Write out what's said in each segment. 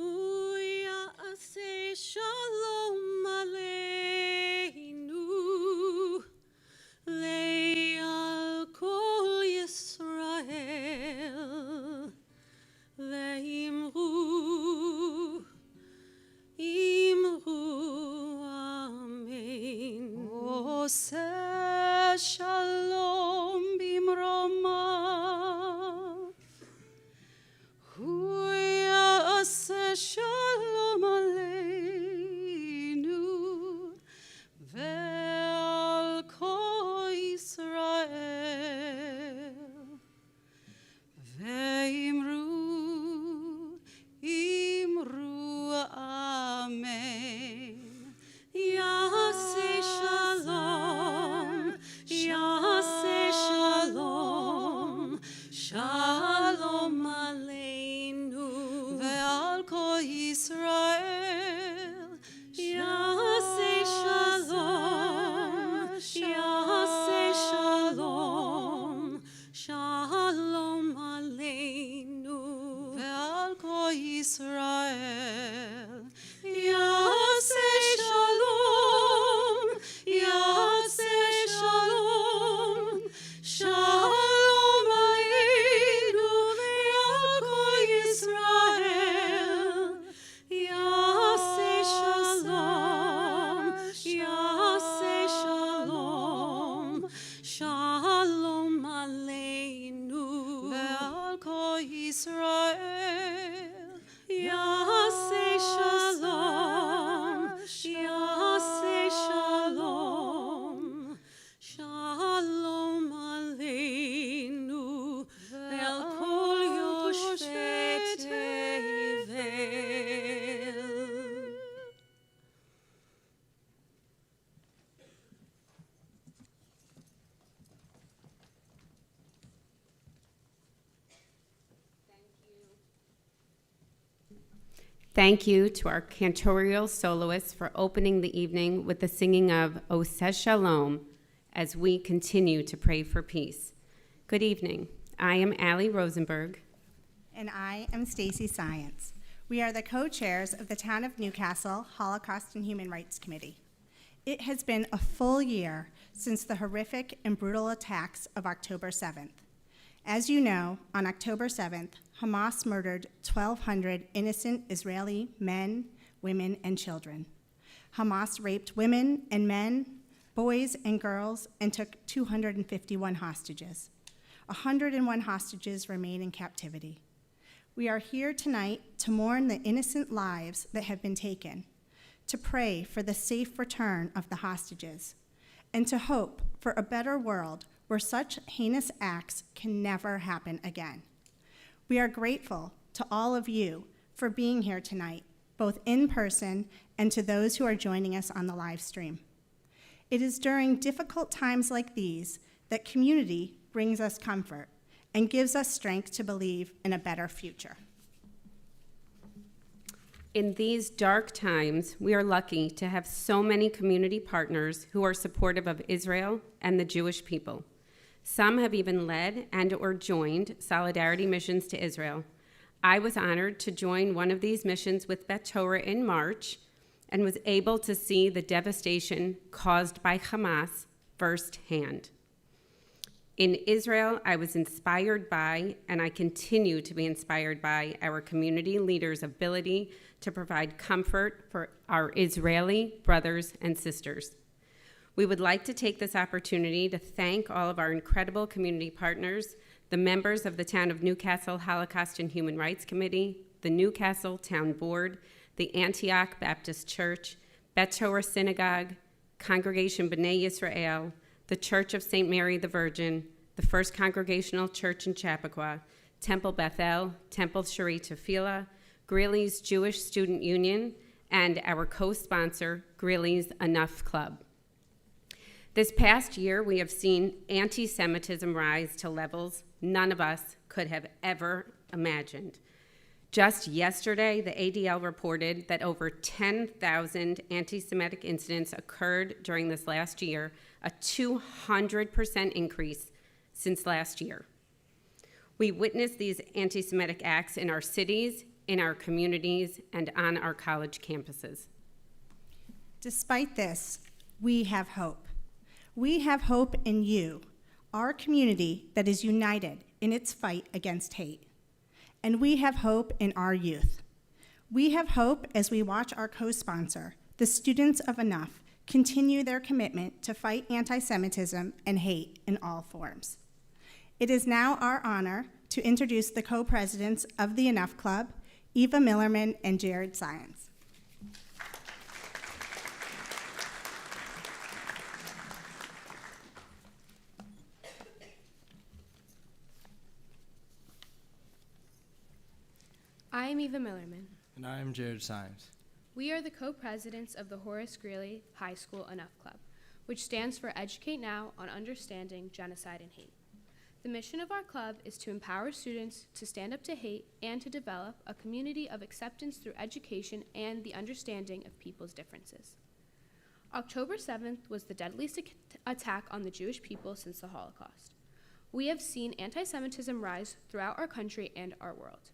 הוא יעשה שלום עלינו, לעל כל ישראל, ואמרו אמן. עושה שלום במרומיו, הוא יעשה שלום עלינו ועל כל ישראל, ואמרו אמן. יעשה שלום, יעשה שלום, שלום עלינו ועל כל ישראל. יעשה שלום, יעשה שלום, שלום עלינו ועל כל ישראל. יעשה שלום, יעשה שלום, שלום עלינו ועל כל ישראל. יעשה שלום, יעשה שלום, שלום עלינו ועל כל ישראל. יעשה שלום, יעשה שלום, שלום עלינו ועל כל יושבי תבל. Thank you to our cantorial soloists for opening the evening with the singing of Oseh Shalom as we continue to pray for peace. Good evening. I am Allie Rosenberg. And I am Stacy Science. We are the co-chairs of the Town of Newcastle Holocaust and Human Rights Committee. It has been a full year since the horrific and brutal attacks of October 7th. As you know, on October 7th, Hamas murdered 1,200 innocent Israeli men, women, and children. Hamas raped women and men, boys and girls, and took 251 hostages. 101 hostages remain in captivity. We are here tonight to mourn the innocent lives that have been taken, to pray for the safe return of the hostages, and to hope for a better world where such heinous acts can never happen again. We are grateful to all of you for being here tonight, both in person and to those who are joining us on the live stream. It is during difficult times like these that community brings us comfort and gives us strength to believe in a better future. In these dark times, we are lucky to have so many community partners who are supportive of Israel and the Jewish people. Some have even led and/or joined solidarity missions to Israel. I was honored to join one of these missions with Bet Torah in March and was able to see the devastation caused by Hamas firsthand. In Israel, I was inspired by, and I continue to be inspired by, our community leaders' ability to provide comfort for our Israeli brothers and sisters. We would like to take this opportunity to thank all of our incredible community partners, the members of the Town of Newcastle Holocaust and Human Rights Committee, the Newcastle Town Board, the Antioch Baptist Church, Bet Torah Synagogue, Congregation B'nai Yisrael, the Church of St. Mary the Virgin, the First Congregational Church in Chappaqua, Temple Bethel, Temple Shari Tefillah, Greeley's Jewish Student Union, and our co-sponsor, Greeley's Enough Club. This past year, we have seen anti-Semitism rise to levels none of us could have ever imagined. Just yesterday, the ADL reported that over 10,000 anti-Semitic incidents occurred during this last year, a 200% increase since last year. We witnessed these anti-Semitic acts in our cities, in our communities, and on our college campuses. Despite this, we have hope. We have hope in you, our community that is united in its fight against hate. And we have hope in our youth. We have hope as we watch our co-sponsor, the students of Enough, continue their commitment to fight anti-Semitism and hate in all forms. It is now our honor to introduce the co-presidents of the Enough Club, Eva Millerman and Jared Science. I am Eva Millerman. And I am Jared Symes. We are the co-presidents of the Horace Greeley High School Enough Club, which stands for Educate Now on Understanding Genocide and Hate. The mission of our club is to empower students to stand up to hate and to develop a community of acceptance through education and the understanding of people's differences. October 7th was the deadliest attack on the Jewish people since the Holocaust. We have seen anti-Semitism rise throughout our country and our world.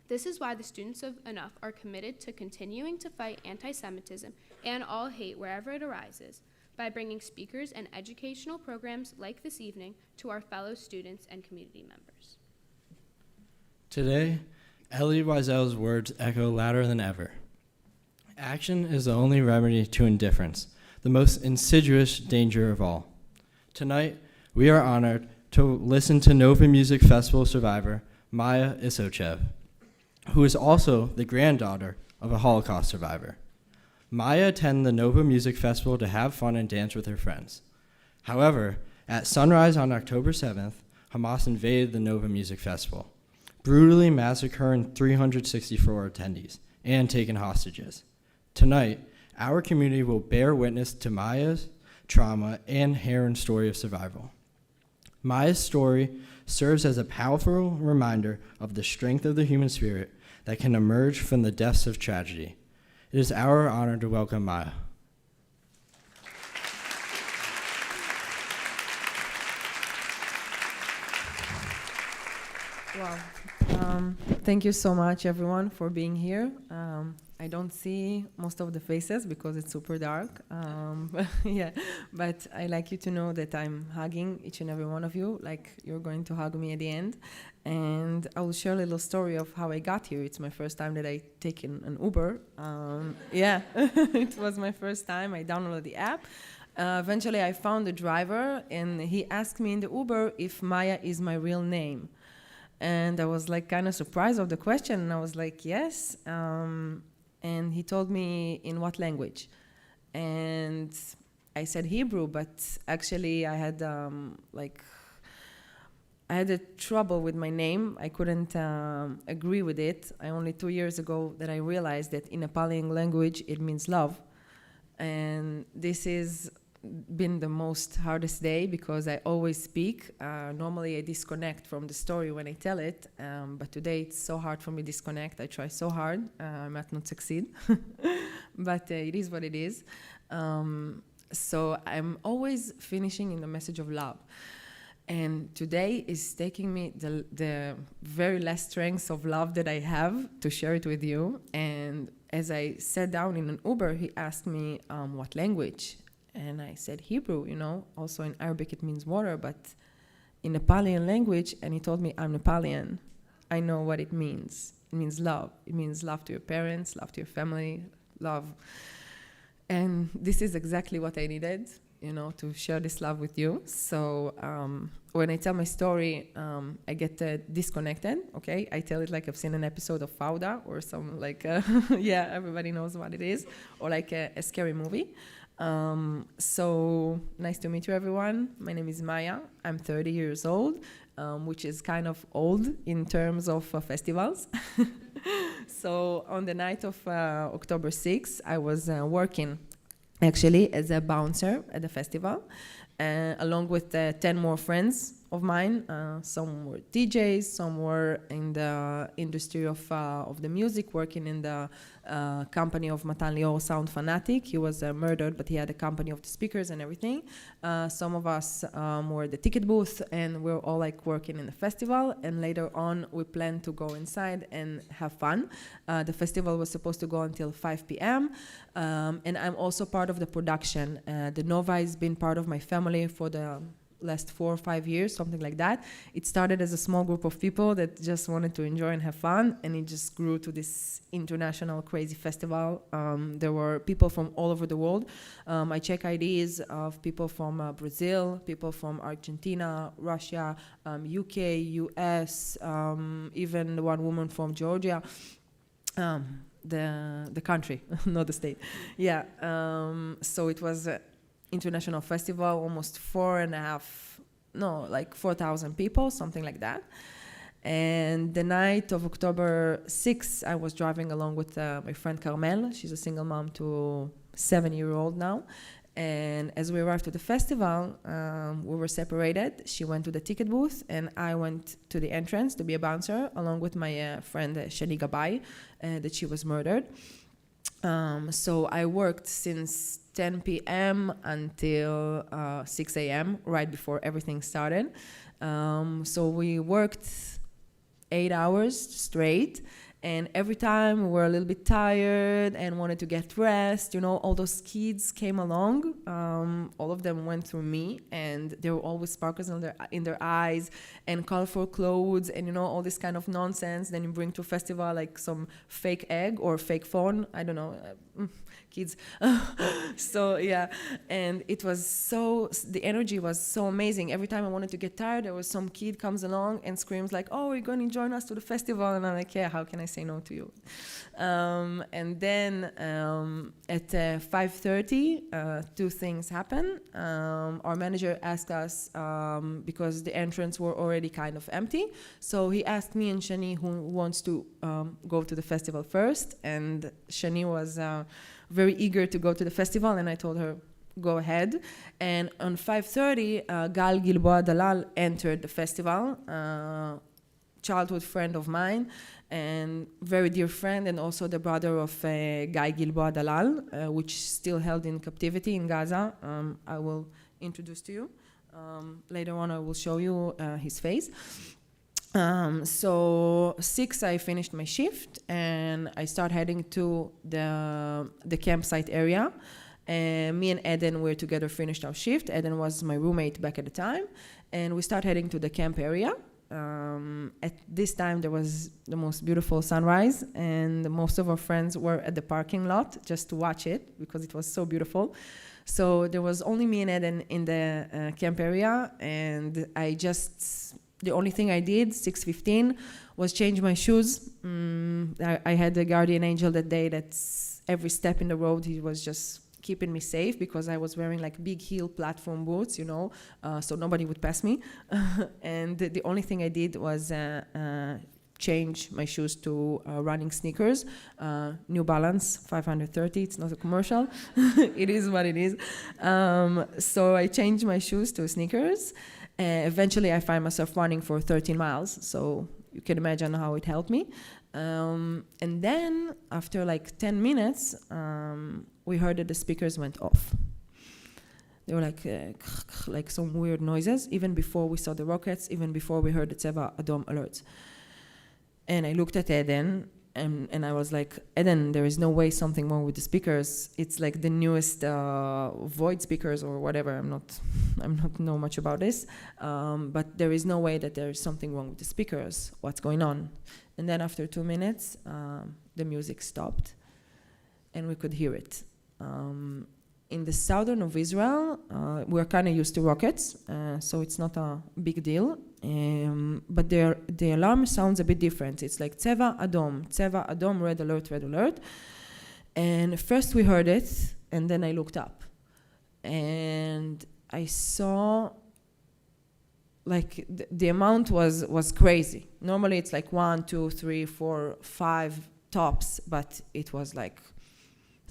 This is why the students of Enough are committed to continuing to fight anti-Semitism and all hate wherever it arises by bringing speakers and educational programs like this evening to our fellow students and community members. Today, Elie Wiesel's words echo louder than ever. Action is the only remedy to indifference, the most insidious danger of all. Tonight, we are honored to listen to Nova Music Festival survivor Maya Isochev, who is also the granddaughter of a Holocaust survivor. Maya attended the Nova Music Festival to have fun and dance with her friends. However, at sunrise on October 7th, Hamas invaded the Nova Music Festival, brutally massacring 364 attendees and taking hostages. Tonight, our community will bear witness to Maya's trauma and harrowing story of survival. Maya's story serves as a powerful reminder of the strength of the human spirit that can emerge from the depths of tragedy. It is our honor to welcome Maya. Wow. Thank you so much, everyone, for being here. I don't see most of the faces because it's super dark. Yeah, but I like you to know that I'm hugging each and every one of you, like you're going to hug me at the end. And I will share a little story of how I got here. It's my first time that I taken an Uber. Yeah, it was my first time. I downloaded the app. Eventually, I found the driver, and he asked me in the Uber if Maya is my real name. And I was like kind of surprised of the question, and I was like, yes. And he told me in what language. And I said Hebrew, but actually I had I had a trouble with my name. I couldn't agree with it. Only 2 years ago that I realized that in Nepali language it means love. And this is been the most hardest day because I always speak. Normally I disconnect from the story when I tell it, but today it's so hard for me to disconnect. I try so hard. I might not succeed, but it is what it is. So I'm always finishing in the message of love. And today is taking me the very last strength of love that I have to share it with you. And as I sat down in an Uber, he asked me what language. And I said Hebrew, you know. Also in Arabic it means water, but in Nepali language, and he told me I'm Nepalian. I know what it means. It means love. It means love to your parents, love to your family, love. And this is exactly what I needed, you know, to share this love with you. So when I tell my story, I get disconnected, okay? I tell it like I've seen an episode of Fauda or some like, yeah, everybody knows what it is, or like a scary movie. So nice to meet you, everyone. My name is Maya. I'm 30 years old, which is kind of old in terms of festivals. So on the night of October 6th, I was working actually as a bouncer at the festival, along with 10 more friends of mine. Some were DJs, some were in the industry of the music, working in the company of Matan Lior, Sound Fanatic. He was murdered, but he had a company of the speakers and everything. Some of us were the ticket booth, and we're all like working in the festival. And later on, we planned to go inside and have fun. The festival was supposed to go until 5 p.m. And I'm also part of the production. The Nova has been part of my family for the last 4 or 5 years, something like that. It started as a small group of people that just wanted to enjoy and have fun, and it just grew to this international crazy festival. There were people from all over the world. I check IDs of people from Brazil, people from Argentina, Russia, UK, US, even one woman from Georgia. The country, not the state. Yeah, so it was international festival, almost 4,000 people, something like that. And the night of October 6th, I was driving along with my friend Carmel. She's a single mom to 7-year-old now. And as we arrived to the festival, we were separated. She went to the ticket booth, and I went to the entrance to be a bouncer, along with my friend Shani Gabay, that she was murdered. So I worked since 10 p.m. until 6 a.m., right before everything started. So we worked 8 hours straight, and every time we were a little bit tired and wanted to get rest, all those kids came along. All of them went through me, and there were always sparkles in their eyes and colorful clothes and, all this kind of nonsense. Then you bring to a festival like some fake egg or fake phone. I don't know. Kids. So yeah, and it was the energy was so amazing. Every time I wanted to get tired, there was some kid comes along and screams like, "Oh, you're going to join us to the festival?" And I'm like, "Yeah, how can I say no to you?" And then at 5:30, 2 things happened. Our manager asked us, because the entrance were already kind of empty, so he asked me and Shani who wants to go to the festival first, and Shani was very eager to go to the festival, and I told her, go ahead. And on 5:30, Gal Gilboa Dalal entered the festival, childhood friend of mine, and very dear friend, and also the brother of Guy Gilboa Dalal, which is still held in captivity in Gaza. I will introduce to you. Later on, I will show you his face. So 6, I finished my shift, and I start heading to the campsite area. Me and Eden were together, finished our shift. Eden was my roommate back at the time, and we start heading to the camp area. At this time, there was the most beautiful sunrise, and most of our friends were at the parking lot just to watch it because it was so beautiful. So there was only me and Eden in the camp area, and the only thing I did, 6:15, was change my shoes. I had a guardian angel that day that's every step in the road, he was just keeping me safe because I was wearing like big heel platform boots, so nobody would pass me. And the only thing I did was change my shoes to running sneakers, New Balance 530. It's not a commercial. It is what it is. So I changed my shoes to sneakers. Eventually, I find myself running for 13 miles, so you can imagine how it helped me. And then, after like 10 minutes, we heard that the speakers went off. They were like some weird noises, even before we saw the rockets, even before we heard the Tzeva Adom alerts. And I looked at Eden, and I was like, Eden, there is no way something wrong with the speakers. It's like the newest Void speakers or whatever. I'm not know much about this, but there is no way that there is something wrong with the speakers. What's going on? And then after 2 minutes, the music stopped, and we could hear it. In the southern of Israel, we're kind of used to rockets, so it's not a big deal. But the alarm sounds a bit different. It's like Tzeva Adom, red alert, red alert. And first we heard it, and then I looked up. And I saw, like, the amount was crazy. Normally it's like 1, 2, 3, 4, 5 tops, but it was like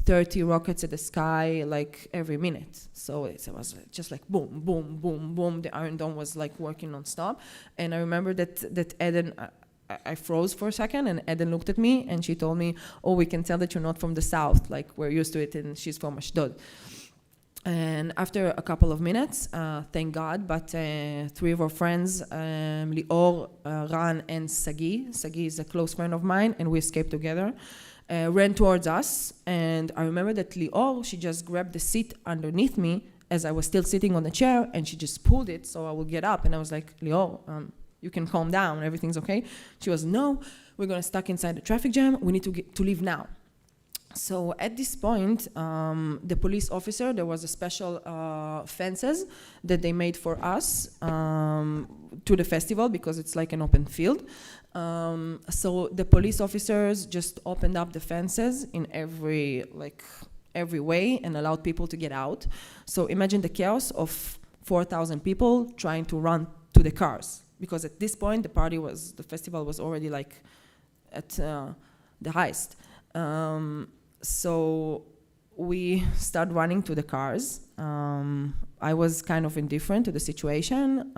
30 rockets at the sky like every minute. So it was just like boom, boom, boom, boom. The Iron Dome was like working nonstop. And I remember that Eden, I froze for a second, and Eden looked at me and she told me, "Oh, we can tell that you're not from the south, like we're used to it," and she's from Ashdod. And after a couple of minutes, thank God, but 3 of our friends, Lior, Ran, and Sagi is a close friend of mine, and we escaped together, ran towards us. And I remember that Lior, she just grabbed the seat underneath me as I was still sitting on the chair, and she just pulled it so I would get up. And I was like, "Lior, you can calm down, everything's okay." She was, "No, we're gonna stuck inside the traffic jam, we need to leave now." So at this point, the police officer, there was a special fences that they made for us to the festival, because it's like an open field. So the police officers just opened up the fences in every way and allowed people to get out. So imagine the chaos of 4,000 people trying to run to the cars, because at this point the festival was already like at the highest. So we started running to the cars. I was kind of indifferent to the situation.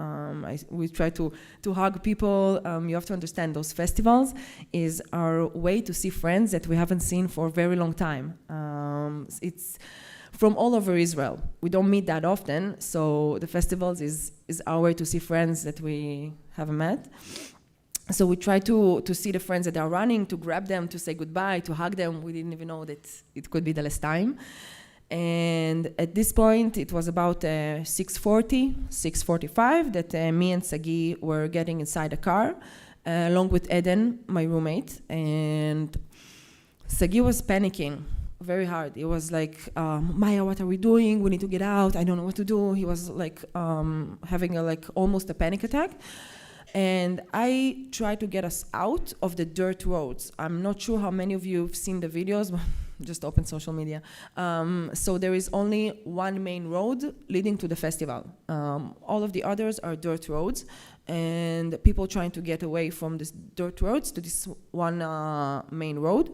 We tried to hug people. You have to understand, those festivals is our way to see friends that we haven't seen for a very long time. It's from all over Israel. We don't meet that often, so the festivals is our way to see friends that we haven't met. So we try to see the friends that are running, to grab them, to say goodbye, to hug them. We didn't even know that it could be the last time. And at this point, it was about 6:40, 6:45, that me and Sagi were getting inside the car, along with Eden, my roommate. And Sagi was panicking very hard. He was like, "Maya, what are we doing? We need to get out. I don't know what to do." He was like having almost a panic attack. And I tried to get us out of the dirt roads. I'm not sure how many of you have seen the videos, but just open social media. So there is only one main road leading to the festival. All of the others are dirt roads, and people trying to get away from these dirt roads to this one main road.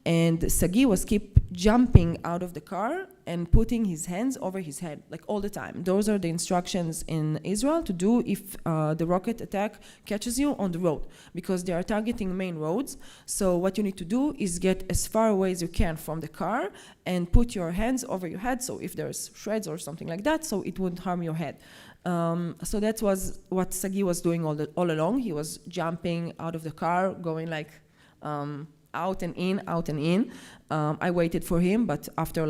And Sagi was keep jumping out of the car and putting his hands over his head, like all the time. Those are the instructions in Israel to do if the rocket attack catches you on the road, because they are targeting main roads. So what you need to do is get as far away as you can from the car and put your hands over your head, so if there's shreds or something like that, so it wouldn't harm your head. So that was what Sagi was doing all along. He was jumping out of the car, going like out and in, out and in. I waited for him, but after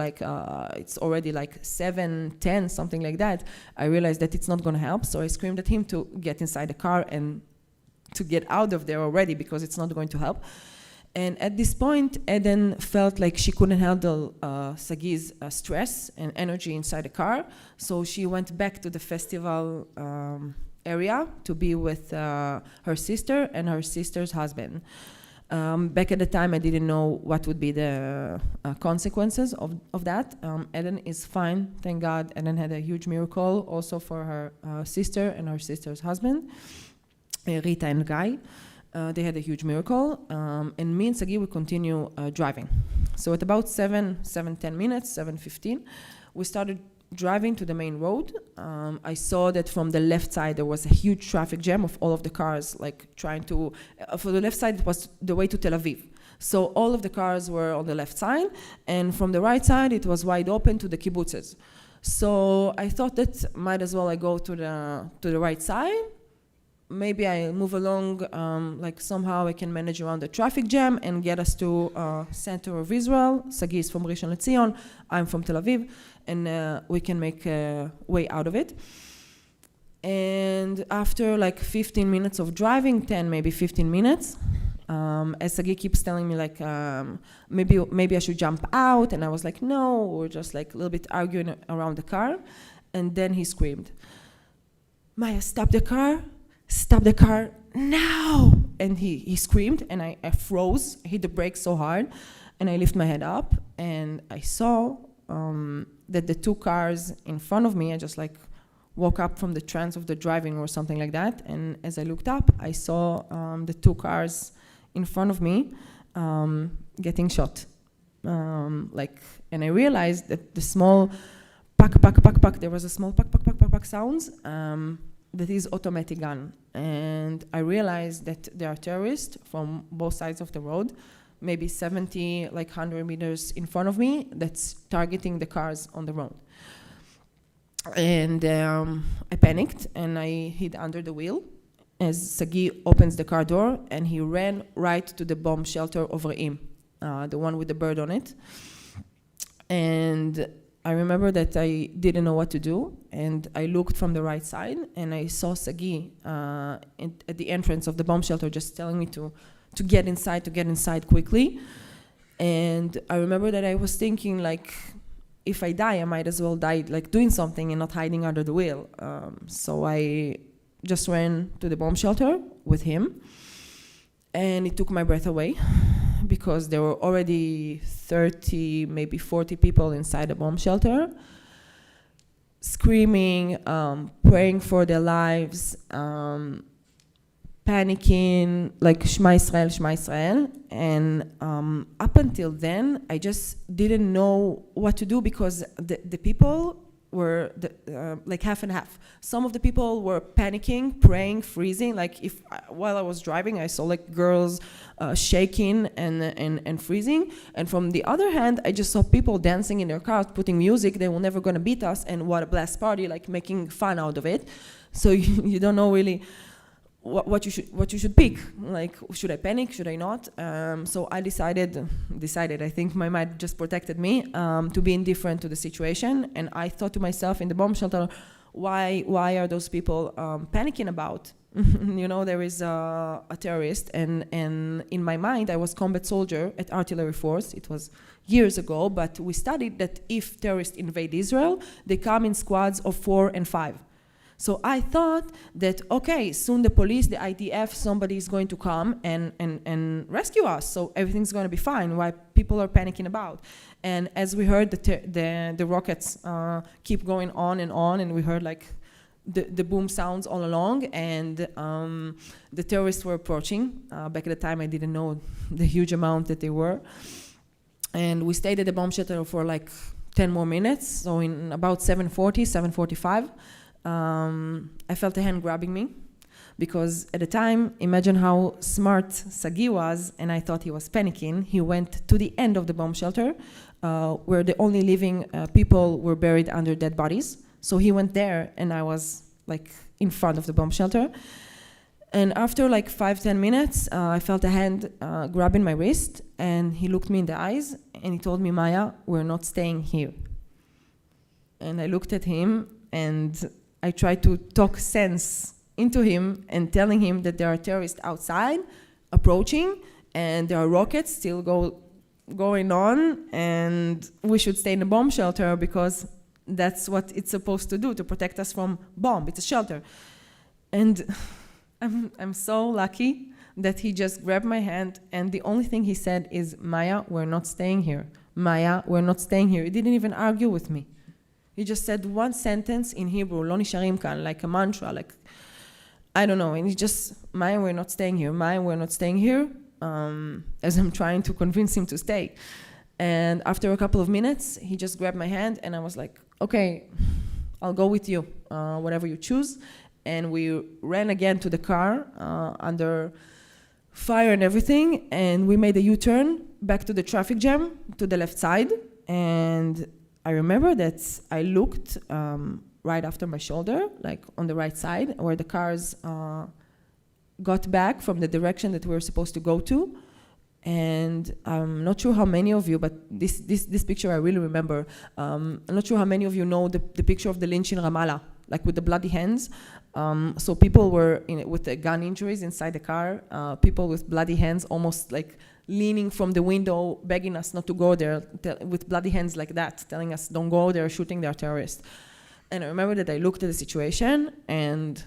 it's already like 7:10, something like that, I realized that it's not going to help. So I screamed at him to get inside the car and to get out of there already, because it's not going to help. And at this point, Eden felt like she couldn't handle Sagi's stress and energy inside the car. So she went back to the festival area to be with her sister and her sister's husband. Back at the time, I didn't know what would be the consequences of that. Eden is fine, thank God. Eden had a huge miracle also for her sister and her sister's husband, Rita and Guy. They had a huge miracle, and me and Sagi, we continue driving. So at about 7:10 minutes, 7:15, we started driving to the main road. I saw that from the left side there was a huge traffic jam of all of the cars, like trying to, for the left side it was the way to Tel Aviv. So all of the cars were on the left side, and from the right side it was wide open to the kibbutzes. So I thought that might as well I go to the right side. Maybe I move along, like somehow I can manage around the traffic jam and get us to center of Israel. Sagi is from Rishon LeZion, I'm from Tel Aviv, and we can make a way out of it. And after like 15 minutes of driving, 10, maybe 15 minutes, as Sagi keeps telling me like, maybe I should jump out, and I was like, no, we're just like a little bit arguing around the car. And then he screamed, "Maya, stop the car. Stop the car now!" And he screamed, and I froze. I hit the brakes so hard, and I lift my head up, and I saw that the two cars in front of me, I just like woke up from the trance of the driving or something like that, and as I looked up, I saw the two cars in front of me getting shot. And I realized that the small pack, there was a small pack sounds, that is automatic gun. And I realized that there are terrorists from both sides of the road, maybe 70, 100 meters in front of me, that's targeting the cars on the road. And I panicked and I hid under the wheel as Sagi opens the car door, and he ran right to the bomb shelter over him, the one with the bird on it. And I remember that I didn't know what to do, and I looked from the right side, and I saw Sagi at the entrance of the bomb shelter just telling me to get inside quickly. And I remember that I was thinking, if I die, I might as well die doing something and not hiding under the wheel. So I just ran to the bomb shelter with him, and it took my breath away because there were already 30, maybe 40 people inside the bomb shelter, screaming, praying for their lives, panicking, Shema Israel, Shema Israel. And up until then, I just didn't know what to do because the people were half and half. Some of the people were panicking, praying, freezing. While I was driving, I saw girls shaking and freezing. And from the other hand, I just saw people dancing in their cars, putting music. They were never going to beat us, and what a blast party! Making fun out of it. So you don't know really what you should pick. Should I panic? Should I not? So I decided. I think my mind just protected me to be indifferent to the situation. And I thought to myself in the bomb shelter, why are those people panicking about? There is a terrorist, and in my mind, I was combat soldier at artillery force. It was years ago, but we studied that if terrorists invade Israel, they come in squads of 4 and 5. So I thought that, okay, soon the police, the IDF, somebody is going to come and rescue us. So everything's going to be fine. Why people are panicking about? And as we heard, the rockets keep going on, and we heard the boom sounds all along, and the terrorists were approaching. Back at the time, I didn't know the huge amount that they were. And we stayed at the bomb shelter for 10 more minutes. So in about 7:45, I felt a hand grabbing me, because at the time, imagine how smart Sagi was, and I thought he was panicking. He went to the end of the bomb shelter, where the only living people were buried under dead bodies. So he went there, and I was in front of the bomb shelter. And after 5-10 minutes, I felt a hand grabbing my wrist, and he looked me in the eyes, and he told me, Maya, we're not staying here. And I looked at him, and I tried to talk sense into him and telling him that there are terrorists outside approaching, and there are rockets still going on, and we should stay in the bomb shelter because that's what it's supposed to do, to protect us from bomb. It's a shelter. And I'm so lucky that he just grabbed my hand, and the only thing he said is, Maya, we're not staying here. Maya, we're not staying here. He didn't even argue with me. He just said one sentence in Hebrew, lo nisharim kan, like a mantra, I don't know. And he just, Maya, we're not staying here. Maya, we're not staying here, as I'm trying to convince him to stay. And after a couple of minutes, he just grabbed my hand, and I was like, okay, I'll go with you, whatever you choose. And we ran again to the car under fire and everything, and we made a U-turn back to the traffic jam to the left side. And I remember that I looked right after my shoulder, on the right side, where the cars got back from the direction that we were supposed to go to. And I'm not sure how many of you, but this picture I really remember. I'm not sure how many of you know the picture of the lynch in Ramallah, with the bloody hands. So people were with the gun injuries inside the car, people with bloody hands, almost leaning from the window, begging us not to go there, with bloody hands like that, telling us, don't go there, shooting, they're terrorists. And I remember that I looked at the situation, and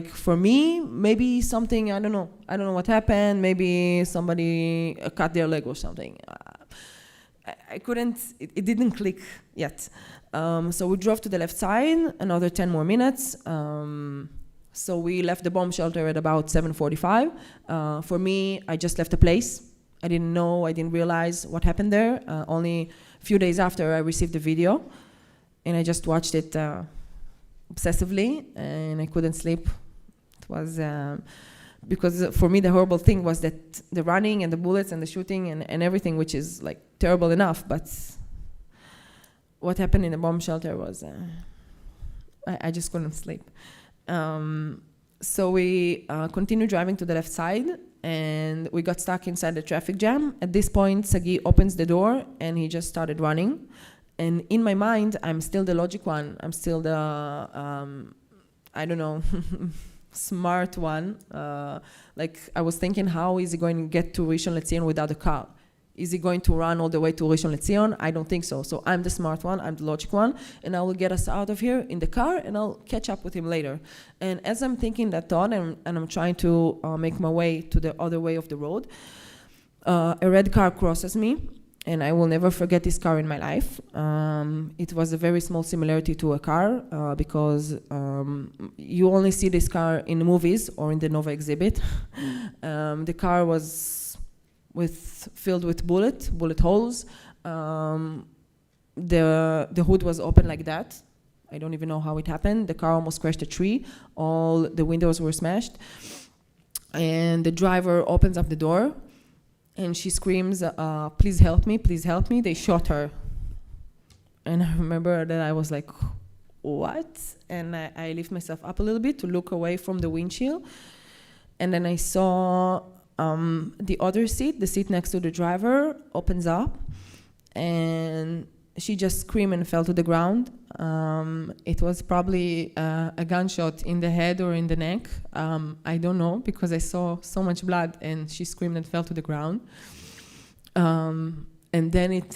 for me, maybe something, I don't know what happened, maybe somebody cut their leg or something. I couldn't, it didn't click yet. So we drove to the left side, another 10 more minutes. So we left the bomb shelter at about 7:45. For me, I just left the place. I didn't know, I didn't realize what happened there. Only a few days after I received the video, and I just watched it obsessively, and I couldn't sleep. It was because for me the horrible thing was that the running and the bullets and the shooting and everything, which is like terrible enough, but what happened in the bomb shelter was I just couldn't sleep. So we continued driving to the left side, and we got stuck inside the traffic jam. At this point, Sagi opens the door, and he just started running. And in my mind, I'm still the logic one. I'm still the, I don't know, smart one. Like, I was thinking, how is he going to get to Rishon LeZion without a car? Is he going to run all the way to Rishon LeZion? I don't think so. So I'm the smart one, I'm the logic one, and I will get us out of here in the car, and I'll catch up with him later. And as I'm thinking that thought, and I'm trying to make my way to the other way of the road, a red car crosses me, and I will never forget this car in my life. It was a very small similarity to a car, because you only see this car in the movies or in the Nova exhibit. The car was filled with bullet holes. The hood was open like that. I don't even know how it happened. The car almost crashed a tree. All the windows were smashed. And the driver opens up the door, and she screams, please help me, please help me. They shot her. And I remember that I was like, what? And I lift myself up a little bit to look away from the windshield. And then I saw the other seat, the seat next to the driver, opens up, and she just screamed and fell to the ground. It was probably a gunshot in the head or in the neck. I don't know, because I saw so much blood, and she screamed and fell to the ground. And then it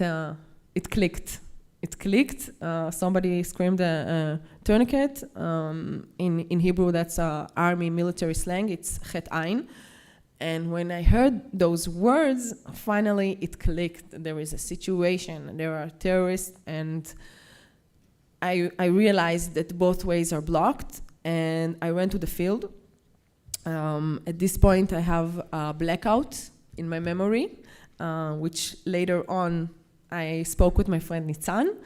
clicked. It clicked. Somebody screamed a tourniquet. In Hebrew, that's army military slang. It's chet ayin. And when I heard those words, finally it clicked. There is a situation, there are terrorists, and I realized that both ways are blocked, and I went to the field. At this point, I have a blackout in my memory, which later on I spoke with my friend Nitzan,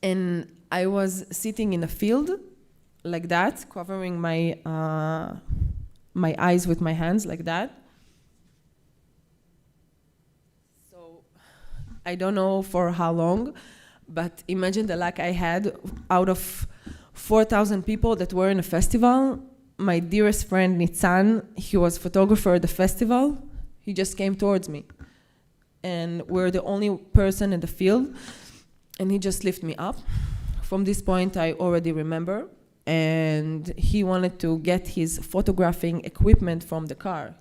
and I was sitting in a field like that, covering my eyes with my hands like that. So I don't know for how long, but imagine the luck I had. Out of 4,000 people that were in a festival, my dearest friend Nitzan, he was photographer at the festival, he just came towards me. And we're the only person in the field, and he just lifted me up. From this point, I already remember. And he wanted to get his photographing equipment from the car.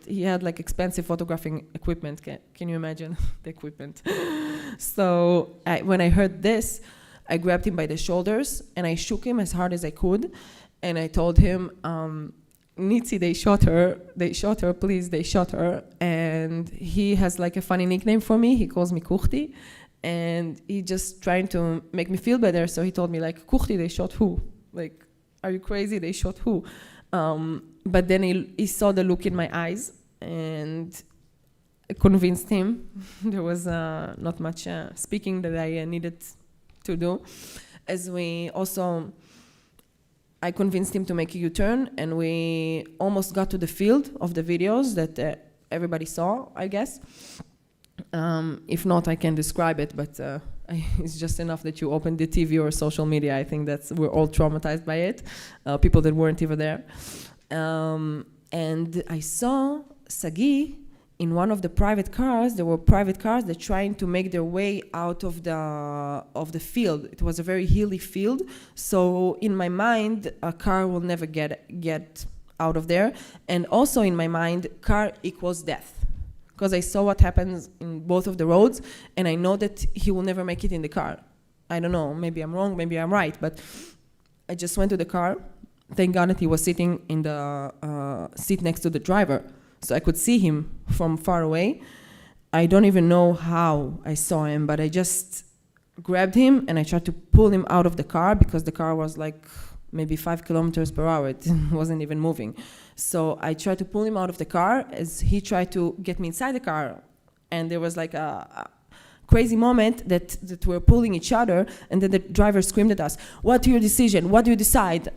He had like expensive photographing equipment. Can you imagine the equipment? So when I heard this, I grabbed him by the shoulders and I shook him as hard as I could. And I told him, Nitzi, they shot her, please, they shot her. And he has like a funny nickname for me. He calls me Kuchti. And he just trying to make me feel better. So he told me like, Kuchti, they shot who? Like, are you crazy? They shot who? But then he saw the look in my eyes, and I convinced him. There was not much speaking that I needed to do. I convinced him to make a U-turn, and we almost got to the field of the videos that everybody saw, I guess. If not, I can describe it, but it's just enough that you open the TV or social media. I think we're all traumatized by it, people that weren't even there. And I saw Sagi in one of the private cars. There were private cars that trying to make their way out of the field. It was a very hilly field, so in my mind, a car will never get out of there. And also in my mind, car equals death. Because I saw what happens in both of the roads, and I know that he will never make it in the car. I don't know, maybe I'm wrong, maybe I'm right, but I just went to the car. Thank God that he was sitting in the seat next to the driver, so I could see him from far away. I don't even know how I saw him, but I just grabbed him and I tried to pull him out of the car, because the car was like maybe 5 kilometers per hour. It wasn't even moving. So I tried to pull him out of the car as he tried to get me inside the car. And there was like a crazy moment that we're pulling each other, and then the driver screamed at us, "What's your decision? What do you decide?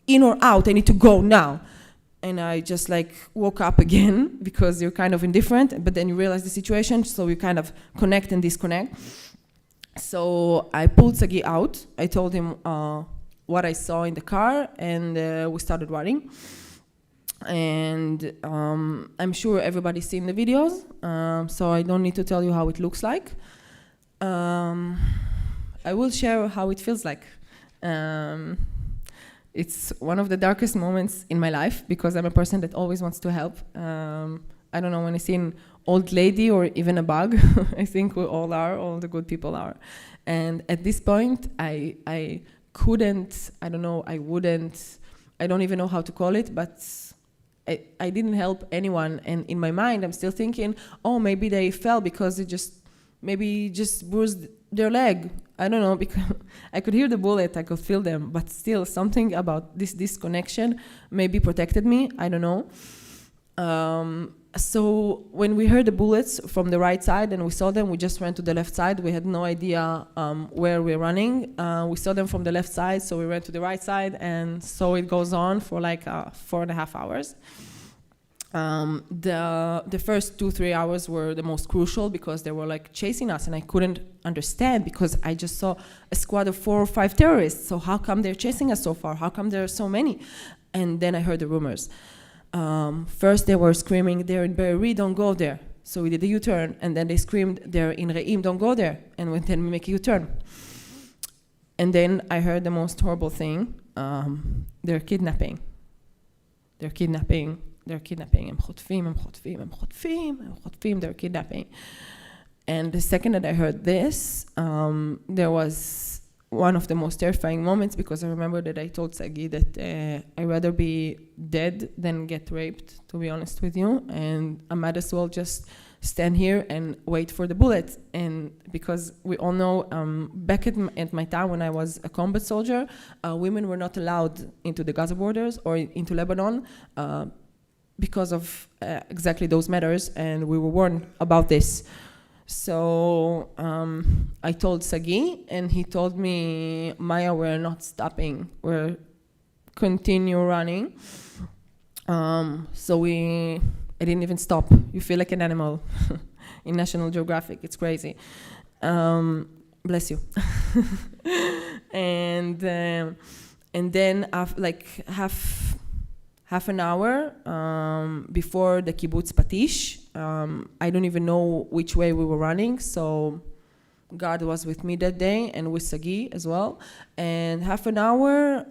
In or out? I need to go now." And I just like woke up again because you're kind of indifferent, but then you realize the situation, so you kind of connect and disconnect. So I pulled Sagi out. I told him what I saw in the car, and we started running. And I'm sure everybody's seen the videos, so I don't need to tell you how it looks like. I will share how it feels like. It's one of the darkest moments in my life because I'm a person that always wants to help. I don't know, when I see an old lady or even a bug, I think we all are, all the good people are. And at this point, I couldn't, I don't know, I wouldn't, I don't even know how to call it, but I didn't help anyone. And in my mind, I'm still thinking, oh, maybe they fell because it maybe just bruised their leg. I don't know, because I could hear the bullet, I could feel them, but still something about this disconnection maybe protected me, I don't know. So when we heard the bullets from the right side and we saw them, we just ran to the left side. We had no idea where we're running. We saw them from the left side, so we ran to the right side, and so it goes on for like 4.5 hours. The first 2-3 hours were the most crucial because they were like chasing us, and I couldn't understand because I just saw a squad of 4 or 5 terrorists. So how come they're chasing us so far? How come there are so many? And then I heard the rumors. First they were screaming, "They're in Be'eri, don't go there." So we did a U-turn, and then they screamed, "They're in Re'im, don't go there." And then we make a U-turn. And then I heard the most horrible thing. They're kidnapping. They're kidnapping. They're kidnapping. הם חוטפים, הם חוטפים, הם חוטפים, הם חוטפים, they're kidnapping. And the second that I heard this, there was one of the most terrifying moments because I remember that I told Sagi that I'd rather be dead than get raped, to be honest with you. And I might as well just stand here and wait for the bullet. And because we all know, back at my time when I was a combat soldier, women were not allowed into the Gaza borders or into Lebanon because of exactly those matters, and we were warned about this. So I told Sagi, and he told me, "Maya, we're not stopping. We're continue running." So I didn't even stop. You feel like an animal in National Geographic. It's crazy. Bless you. And then like half an hour before the kibbutz Patish. I don't even know which way we were running, so God was with me that day and with Sagi as well. And half an hour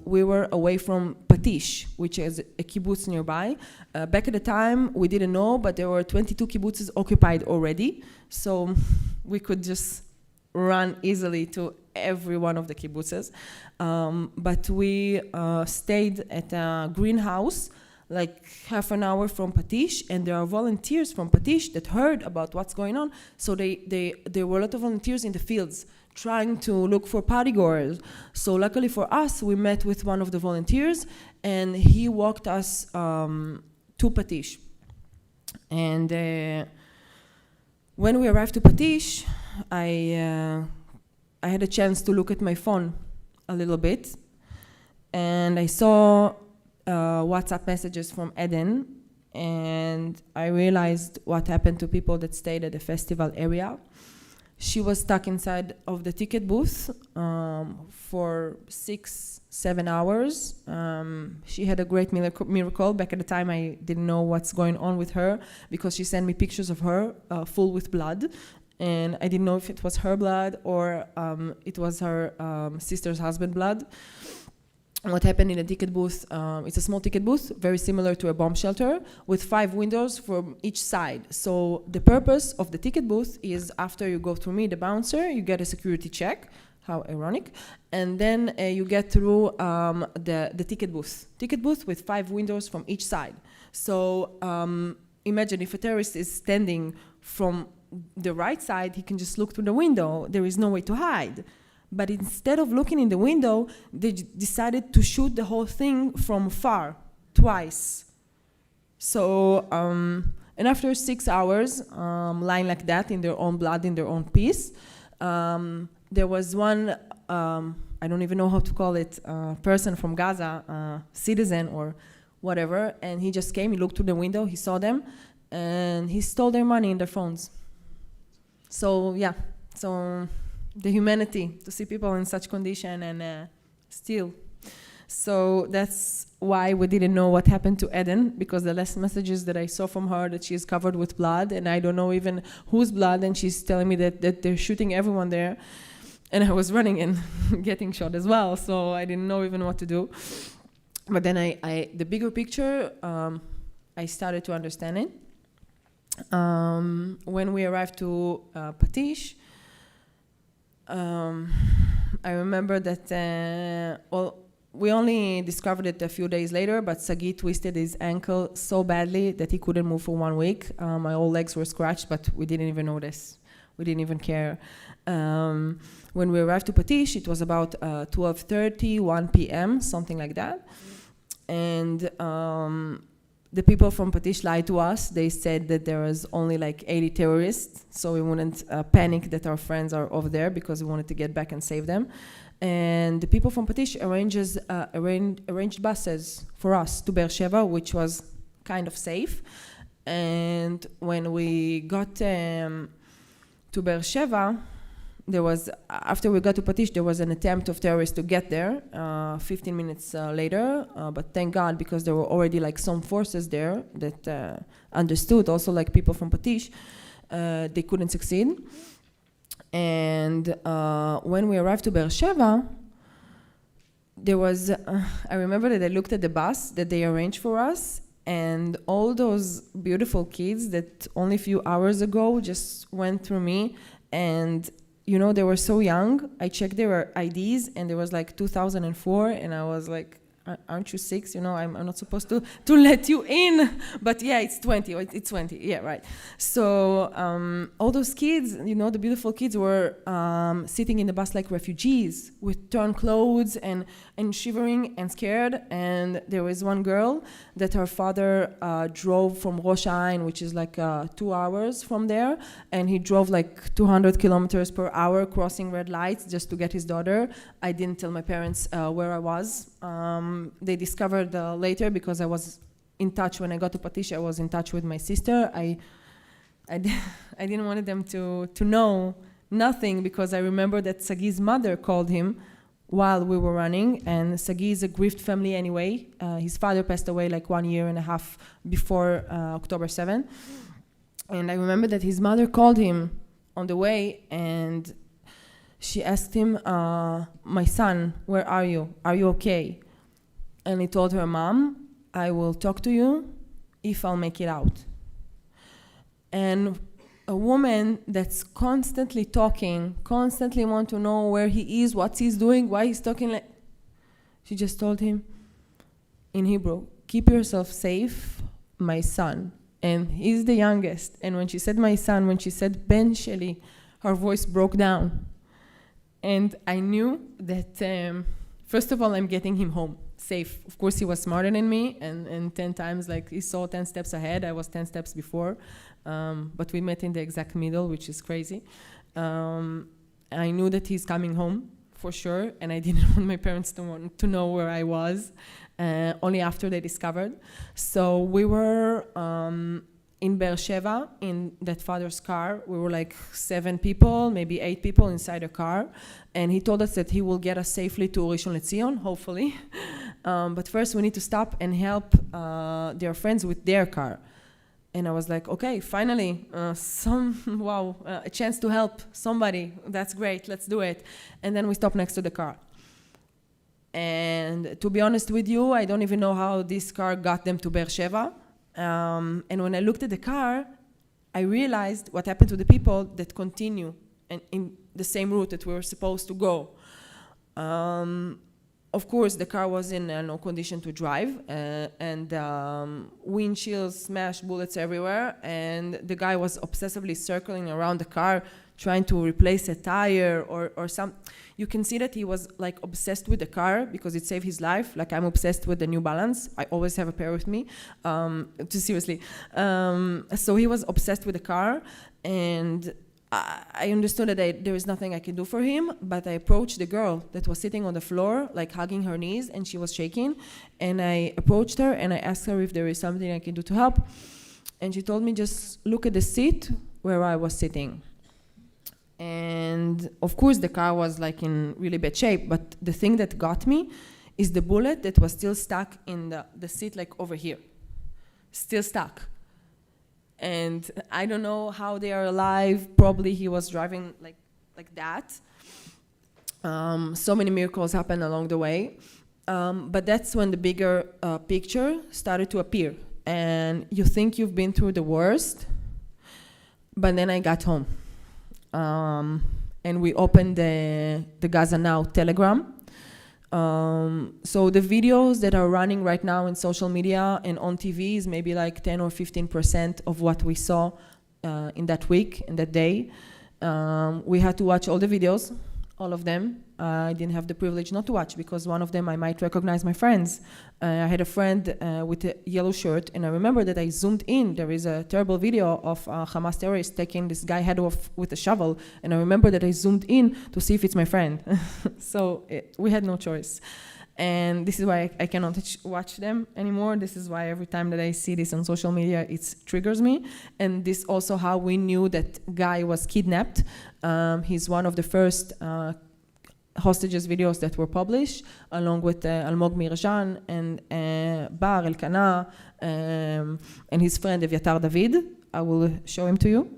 we were away from Patish, which is a kibbutz nearby. Back at the time, we didn't know, but there were 22 kibbutzes occupied already, so we could just run easily to every one of the kibbutzes. But we stayed at a greenhouse like half an hour from Patish, and there are volunteers from Patish that heard about what's going on. So there were a lot of volunteers in the fields trying to look for partygoers. So luckily for us, we met with one of the volunteers, and he walked us to Patish. And when we arrived to Patish, I had a chance to look at my phone a little bit, and I saw WhatsApp messages from Eden, and I realized what happened to people that stayed at the festival area. She was stuck inside of the ticket booth for 6-7 hours. She had a great miracle. Back at the time, I didn't know what's going on with her because she sent me pictures of her full with blood, and I didn't know if it was her blood or it was her sister's husband blood. What happened in the ticket booth, it's a small ticket booth, very similar to a bomb shelter, with 5 windows from each side. So the purpose of the ticket booth is after you go through me, the bouncer, you get a security check, how ironic, and then you get through the ticket booth with 5 windows from each side. So imagine if a terrorist is standing from the right side, he can just look through the window. There is no way to hide. but instead of looking in the window, they decided to shoot the whole thing from far, twice. So, and after 6 hours, lying like that in their own blood, in their own piss, there was one, I don't even know how to call it, person from Gaza, citizen or whatever, and he just came, he looked through the window, he saw them, and he stole their money and their phones. So, yeah, so the humanity to see people in such condition and steal. So that's why we didn't know what happened to Eden, because the last messages that I saw from her that she's covered with blood, and I don't know even whose blood, and she's telling me that they're shooting everyone there. And I was running and getting shot as well, so I didn't know even what to do. But then the bigger picture, I started to understand it. When we arrived to Patish, I remember that, we only discovered it a few days later, but Sagi twisted his ankle so badly that he couldn't move for 1 week. My whole legs were scratched, but we didn't even notice. We didn't even care. When we arrived to Patish, it was about 12:30, 1 p.m., something like that. And the people from Patish lied to us. They said that there was only like 80 terrorists, so we wouldn't panic that our friends are over there, because we wanted to get back and save them. And the people from Patish arranged buses for us to Beersheba, which was kind of safe. And when we got to Beersheba, after we got to Patish, there was an attempt of terrorists to get there 15 minutes later, but thank God, because there were already like some forces there that understood, also like people from Patish, they couldn't succeed. And when we arrived to Beersheba, there was, I remember that I looked at the bus that they arranged for us, and all those beautiful kids that only a few hours ago just went through me, and you know, they were so young. I checked their IDs, and there was like 2004, and I was like, aren't you 6? You know, I'm not supposed to let you in. But yeah, it's 20. It's 20. Yeah, right. So all those kids, you know, the beautiful kids were sitting in the bus like refugees with torn clothes and shivering and scared. And there was one girl that her father drove from Rosh Hashanah, which is like 2 hours from there. And he drove like 200 kilometers per hour crossing red lights just to get his daughter. I didn't tell my parents where I was. They discovered later, because I was in touch when I got to Patish. I was in touch with my sister. I didn't want them to know nothing, because I remember that Sagi's mother called him while we were running, and Sagi is a grieved family anyway. His father passed away like 1.5 years before October 7. And I remember that his mother called him on the way, and she asked him, my son, where are you? Are you okay? And he told her, Mom, I will talk to you if I'll make it out. And a woman that's constantly talking, constantly want to know where he is, what he's doing, why he's talking like... She just told him in Hebrew, keep yourself safe, my son. And he's the youngest. And when she said my son, when she said Ben Sheli, her voice broke down. And I knew that, first of all, I'm getting him home safe. Of course, he was smarter than me, and 10 times, like, he saw 10 steps ahead. I was 10 steps before. But we met in the exact middle, which is crazy. I knew that he's coming home, for sure, and I didn't want my parents to know where I was, only after they discovered. So we were... in Beersheba, in that father's car. We were like 7 people, maybe 8 people inside a car. And he told us that he will get us safely to Rishon LeZion, hopefully. But first we need to stop and help their friends with their car. And I was like, okay, finally, a chance to help somebody. That's great, let's do it. And then we stopped next to the car. And to be honest with you, I don't even know how this car got them to Beersheba. And when I looked at the car, I realized what happened to the people that continue in the same route that we were supposed to go. Of course, the car was in no condition to drive, and windshields smashed, bullets everywhere, and the guy was obsessively circling around the car, trying to replace a tire or some. You can see that he was like obsessed with the car because it saved his life. Like I'm obsessed with the New Balance. I always have a pair with me. Seriously. So he was obsessed with the car, and I understood that there is nothing I can do for him, but I approached the girl that was sitting on the floor, like hugging her knees, and she was shaking. And I approached her and I asked her if there is something I can do to help. And she told me, just look at the seat where I was sitting. And of course the car was like in really bad shape, but the thing that got me is the bullet that was still stuck in the seat, like over here, still stuck. And I don't know how they are alive. Probably he was driving like that. So many miracles happened along the way. But that's when the bigger picture started to appear. And you think you've been through the worst, but then I got home. And we opened the Gaza Now Telegram. So the videos that are running right now in social media and on TV is maybe like 10 or 15% of what we saw in that week, in that day. We had to watch all the videos, all of them. I didn't have the privilege not to watch because one of them I might recognize my friends. I had a friend with a yellow shirt, and I remember that I zoomed in. There is a terrible video of Hamas terrorists taking this guy head off with a shovel, and I remember that I zoomed in to see if it's my friend. So we had no choice. And this is why I cannot watch them anymore. This is why every time that I see this on social media, it triggers me. And this also how we knew that guy was kidnapped. He's one of the first hostages videos that were published, along with Almog Mirjan and Bar Elkana and his friend Eviatar David. I will show him to you.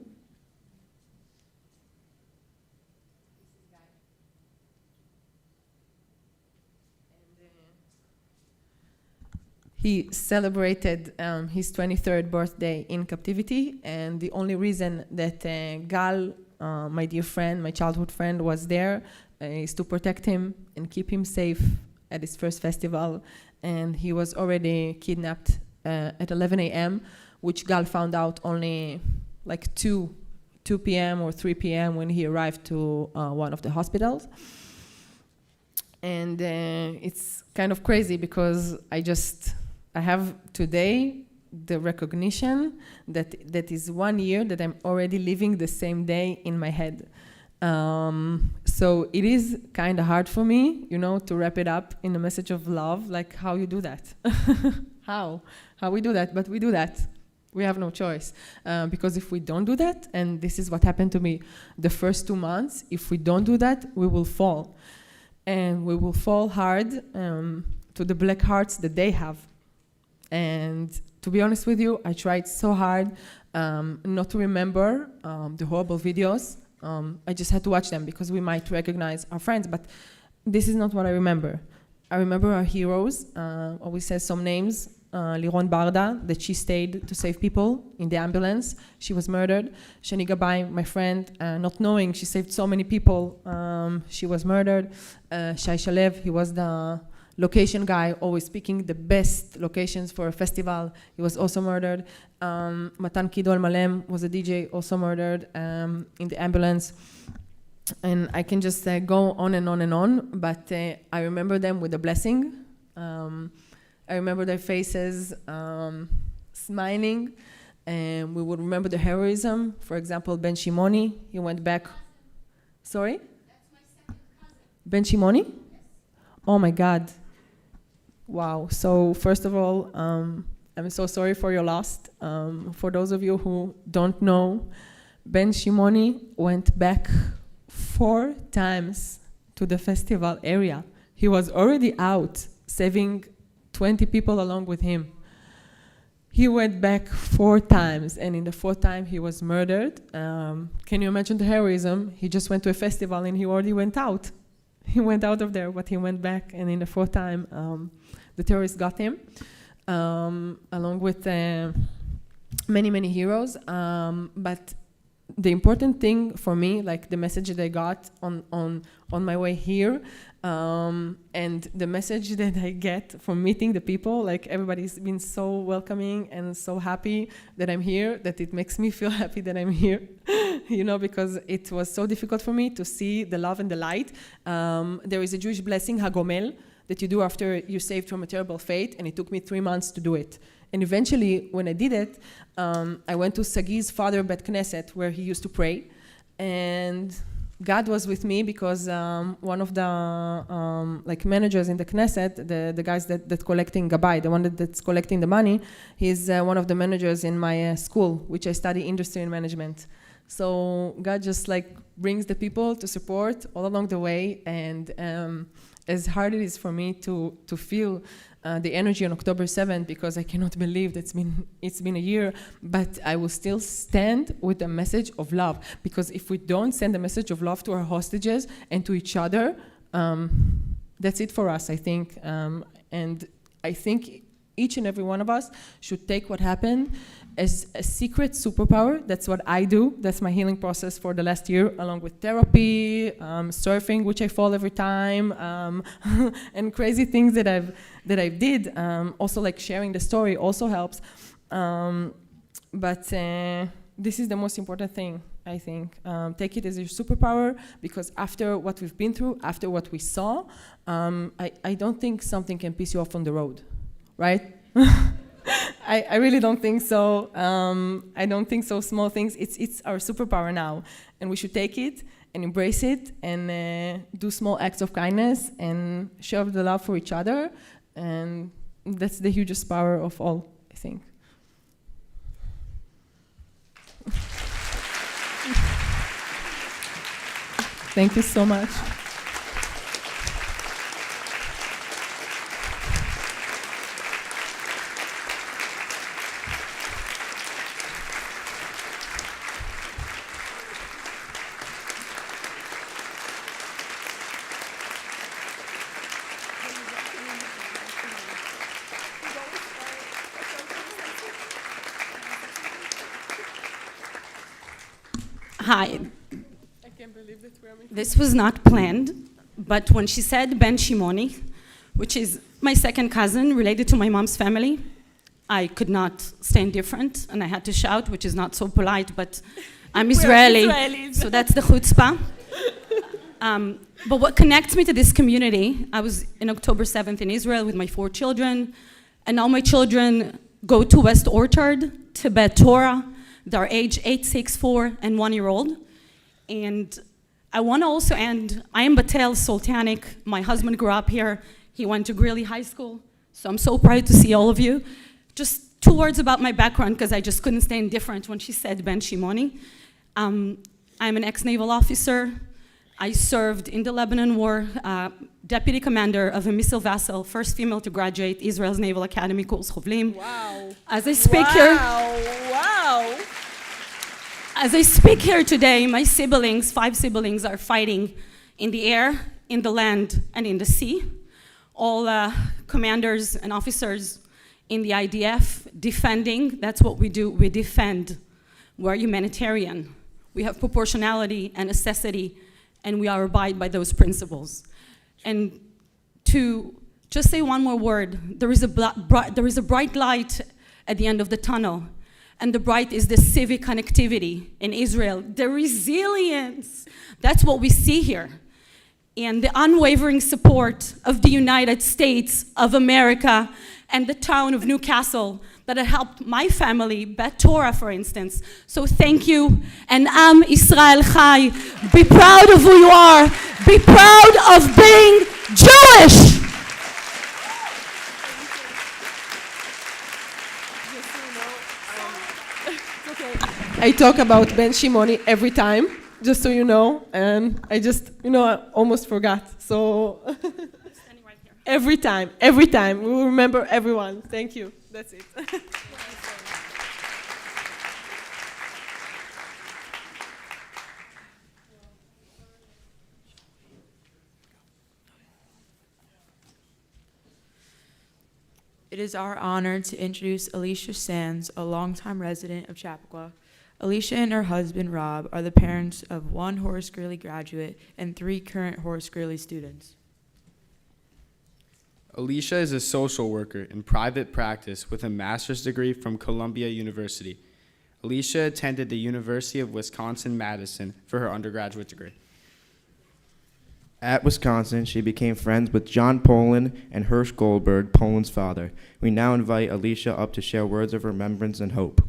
He celebrated his 23rd birthday in captivity, and the only reason that Gal, my dear friend, my childhood friend, was there is to protect him and keep him safe at his first festival. And he was already kidnapped at 11 a.m., which Gal found out only like 2 p.m. or 3 p.m. when he arrived to one of the hospitals. And it's kind of crazy because I have today the recognition that is 1 year that I'm already living the same day in my head. So it is kind of hard for me, to wrap it up in a message of love, like how you do that. How we do that, but we do that. We have no choice. Because if we don't do that, and this is what happened to me the first 2 months, if we don't do that, we will fall. And we will fall hard to the black hearts that they have. And to be honest with you, I tried so hard not to remember the horrible videos. I just had to watch them because we might recognize our friends, but this is not what I remember. I remember our heroes. Always says some names. Liron Barda, that she stayed to save people in the ambulance. She was murdered. Shani Gabay, my friend, not knowing she saved so many people, she was murdered. Shai Shalev, he was the location guy, always picking the best locations for a festival. He was also murdered. Matan Kidol Malem was a DJ, also murdered in the ambulance. And I can just go on and on and on, but I remember them with a blessing. I remember their faces smiling, and we would remember the heroism. For example, Ben Shimoni, he went back. Sorry? That's my second cousin. Ben Shimoni? Yes. Oh my God. Wow. So first of all, I'm so sorry for your loss. For those of you who don't know, Ben Shimoni went back 4 times to the festival area. He was already out, saving 20 people along with him. He went back 4 times, and in the 4th time he was murdered. Can you imagine the heroism? He just went to a festival and he already went out. He went out of there, but he went back, and in the 4th time, the terrorists got him, along with many, many heroes. But the important thing for me, like the message that I got on my way here, And the message that I get from meeting the people, like everybody's been so welcoming and so happy that I'm here, that it makes me feel happy that I'm here, because it was so difficult for me to see the love and the light. There is a Jewish blessing, Hagomel, that you do after you're saved from a terrible fate, and it took me 3 months to do it. And eventually, when I did it, I went to Sagi's father Bet Knesset, where he used to pray, and God was with me because one of the managers in the Knesset, the guys that collecting Gabay, the one that's collecting the money, he's one of the managers in my school, which I study industry and management. So God just brings the people to support all along the way, and as hard it is for me to feel the energy on October 7th, because I cannot believe that it's been a year, but I will still stand with a message of love, because if we don't send a message of love to our hostages and to each other, that's it for us, I think. And I think each and every one of us should take what happened as a secret superpower. That's what I do. That's my healing process for the last year, along with therapy, surfing, which I fall every time, and crazy things that I did. Also, sharing the story also helps. But this is the most important thing, I think. Take it as your superpower, because after what we've been through, after what we saw, I don't think something can piss you off on the road, right? I really don't think so. I don't think so. Small things, it's our superpower now, and we should take it and embrace it, and do small acts of kindness and show the love for each other, and that's the hugest power of all, I think. Thank you so much. Hi. I can't believe that this was not planned, but when she said Ben Shimoni, which is my second cousin related to my mom's family, I could not stand different, and I had to shout, which is not so polite, but I'm Israeli, so that's the chutzpah. But what connects me to this community, I was in October 7th in Israel with my 4 children, and now my children go to West Orchard, Tibet Torah. They're age 8, 6, 4, and 1-year-old. And I want to also end, I am Batel Sultanic. My husband grew up here. He went to Greeley High School. So I'm so proud to see all of you. Just 2 words about my background, because I just couldn't stand different when she said Ben Shimoni. I'm an ex-naval officer. I served in the Lebanon War, deputy commander of a missile vessel, first female to graduate Israel's Naval Academy, Kurs Chovlim. Wow. As I speak here, Wow. as I speak here today, my siblings, 5 siblings, are fighting in the air, in the land, and in the sea. All commanders and officers in the IDF defending. That's what we do. We defend. We're humanitarian. We have proportionality and necessity, and we are abide by those principles. And to just say one more word, there is a bright light at the end of the tunnel, and the bright is the civic connectivity in Israel, the resilience. That's what we see here. And the unwavering support of the United States of America and the town of Newcastle that have helped my family, Bet Torah, for instance. So thank you, and Am Israel Chai. Be proud of who you are. Be proud of being Jewish. I talk about Ben Shimoni every time, just so you know, and I just, I almost forgot. So every time, we will remember everyone. Thank you. That's it. It is our honor to introduce Alicia Sands, a longtime resident of Chappaqua. Alicia and her husband, Rob, are the parents of 1 Horace Greeley graduate and 3 current Horace Greeley students. Alicia is a social worker in private practice with a master's degree from Columbia University. Alicia attended the University of Wisconsin-Madison for her undergraduate degree. At Wisconsin, she became friends with John Poland and Hirsch Goldberg, Poland's father. We now invite Alicia up to share words of remembrance and hope.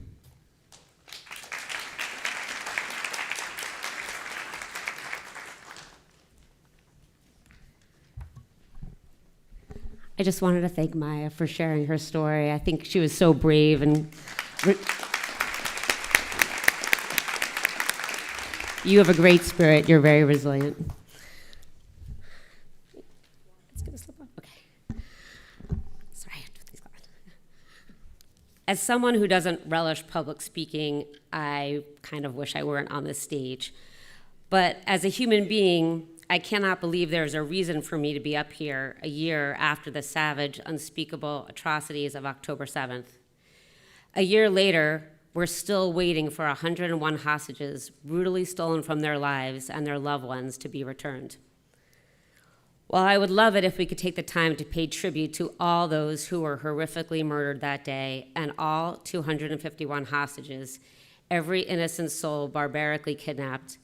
I just wanted to thank Maya for sharing her story. I think she was so brave and you have a great spirit. You're very resilient. It's gonna slip off. Okay. Sorry, I have to put these on. As someone who doesn't relish public speaking, I kind of wish I weren't on this stage. But as a human being, I cannot believe there's a reason for me to be up here a year after the savage, unspeakable atrocities of October 7th. A year later, we're still waiting for 101 hostages brutally stolen from their lives and their loved ones to be returned. While I would love it if we could take the time to pay tribute to all those who were horrifically murdered that day and all 251 hostages, every innocent soul barbarically kidnapped,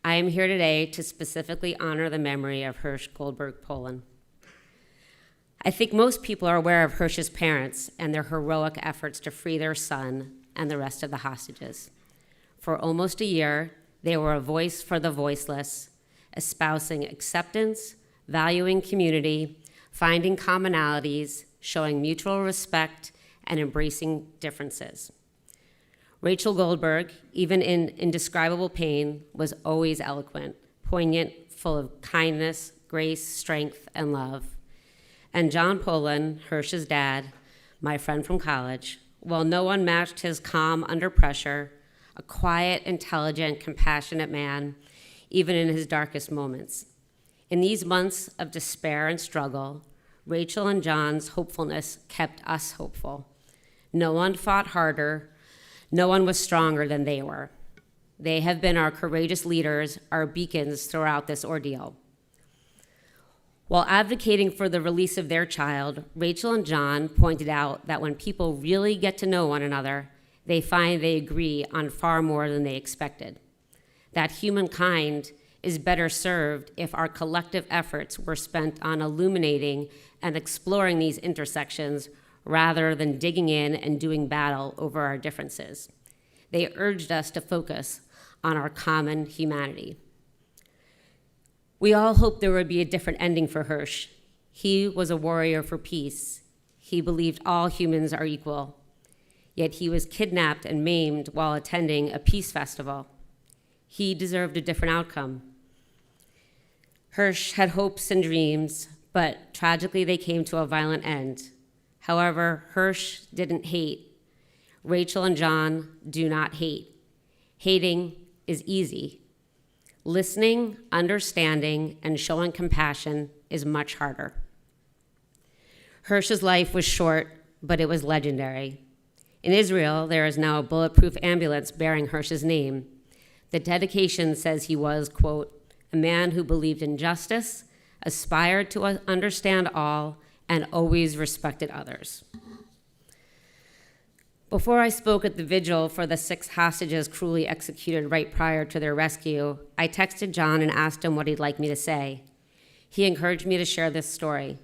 I am here today to specifically honor the memory of Hirsch Goldberg Poland. I think most people are aware of Hirsch's parents and their heroic efforts to free their son and the rest of the hostages. For almost a year, they were a voice for the voiceless, espousing acceptance, valuing community, finding commonalities, showing mutual respect, and embracing differences. Rachel Goldberg, even in indescribable pain, was always eloquent, poignant, full of kindness, grace, strength, and love. And John Poland, Hirsch's dad, my friend from college, while no one matched his calm under pressure, a quiet, intelligent, compassionate man, even in his darkest moments. In these months of despair and struggle, Rachel and John's hopefulness kept us hopeful. No one fought harder. No one was stronger than they were. They have been our courageous leaders, our beacons throughout this ordeal. While advocating for the release of their child, Rachel and John pointed out that when people really get to know one another, they find they agree on far more than they expected. That humankind is better served if our collective efforts were spent on illuminating and exploring these intersections rather than digging in and doing battle over our differences. They urged us to focus on our common humanity. We all hoped there would be a different ending for Hirsch. He was a warrior for peace. He believed all humans are equal. Yet he was kidnapped and maimed while attending a peace festival. He deserved a different outcome. Hirsch had hopes and dreams, but tragically they came to a violent end. However, Hirsch didn't hate. Rachel and John do not hate. Hating is easy. Listening, understanding, and showing compassion is much harder. Hirsch's life was short, but it was legendary. In Israel, there is now a bulletproof ambulance bearing Hirsch's name. The dedication says he was, quote, a man who believed in justice, aspired to understand all, and always respected others. Before I spoke at the vigil for the 6 hostages cruelly executed right prior to their rescue, I texted John and asked him what he'd like me to say. He encouraged me to share this story.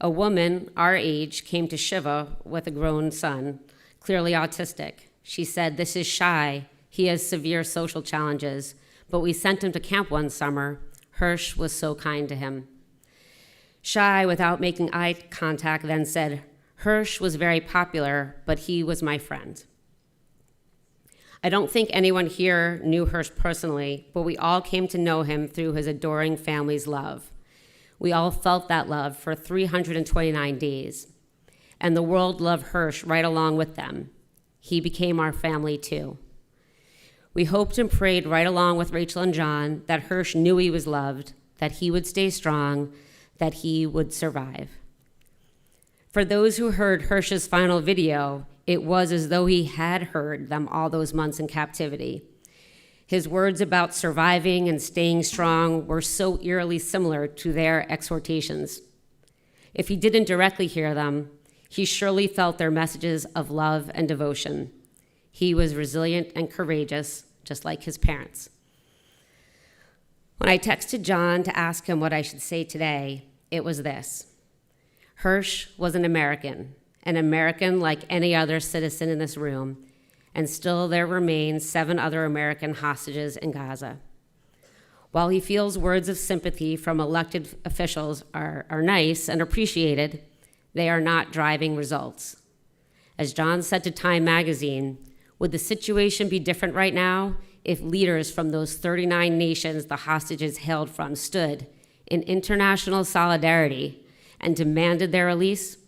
A woman our age came to Shiva with a grown son, clearly autistic. She said, "This is Shai. He has severe social challenges, but we sent him to camp one summer. Hirsch was so kind to him." Shai, without making eye contact, then said, "Hirsch was very popular, but he was my friend." I don't think anyone here knew Hirsch personally, but we all came to know him through his adoring family's love. We all felt that love for 329 days, and the world loved Hirsch right along with them. He became our family too. We hoped and prayed right along with Rachel and John that Hirsch knew he was loved, that he would stay strong, that he would survive. For those who heard Hirsch's final video, it was as though he had heard them all those months in captivity. His words about surviving and staying strong were so eerily similar to their exhortations. If he didn't directly hear them, he surely felt their messages of love and devotion. He was resilient and courageous, just like his parents. When I texted John to ask him what I should say today, it was this: Hirsch was an American like any other citizen in this room, and still there remain 7 other American hostages in Gaza. While he feels words of sympathy from elected officials are nice and appreciated, they are not driving results. As John said to Time magazine, would the situation be different right now if leaders from those 39 nations the hostages hailed from stood in international solidarity and demanded their release?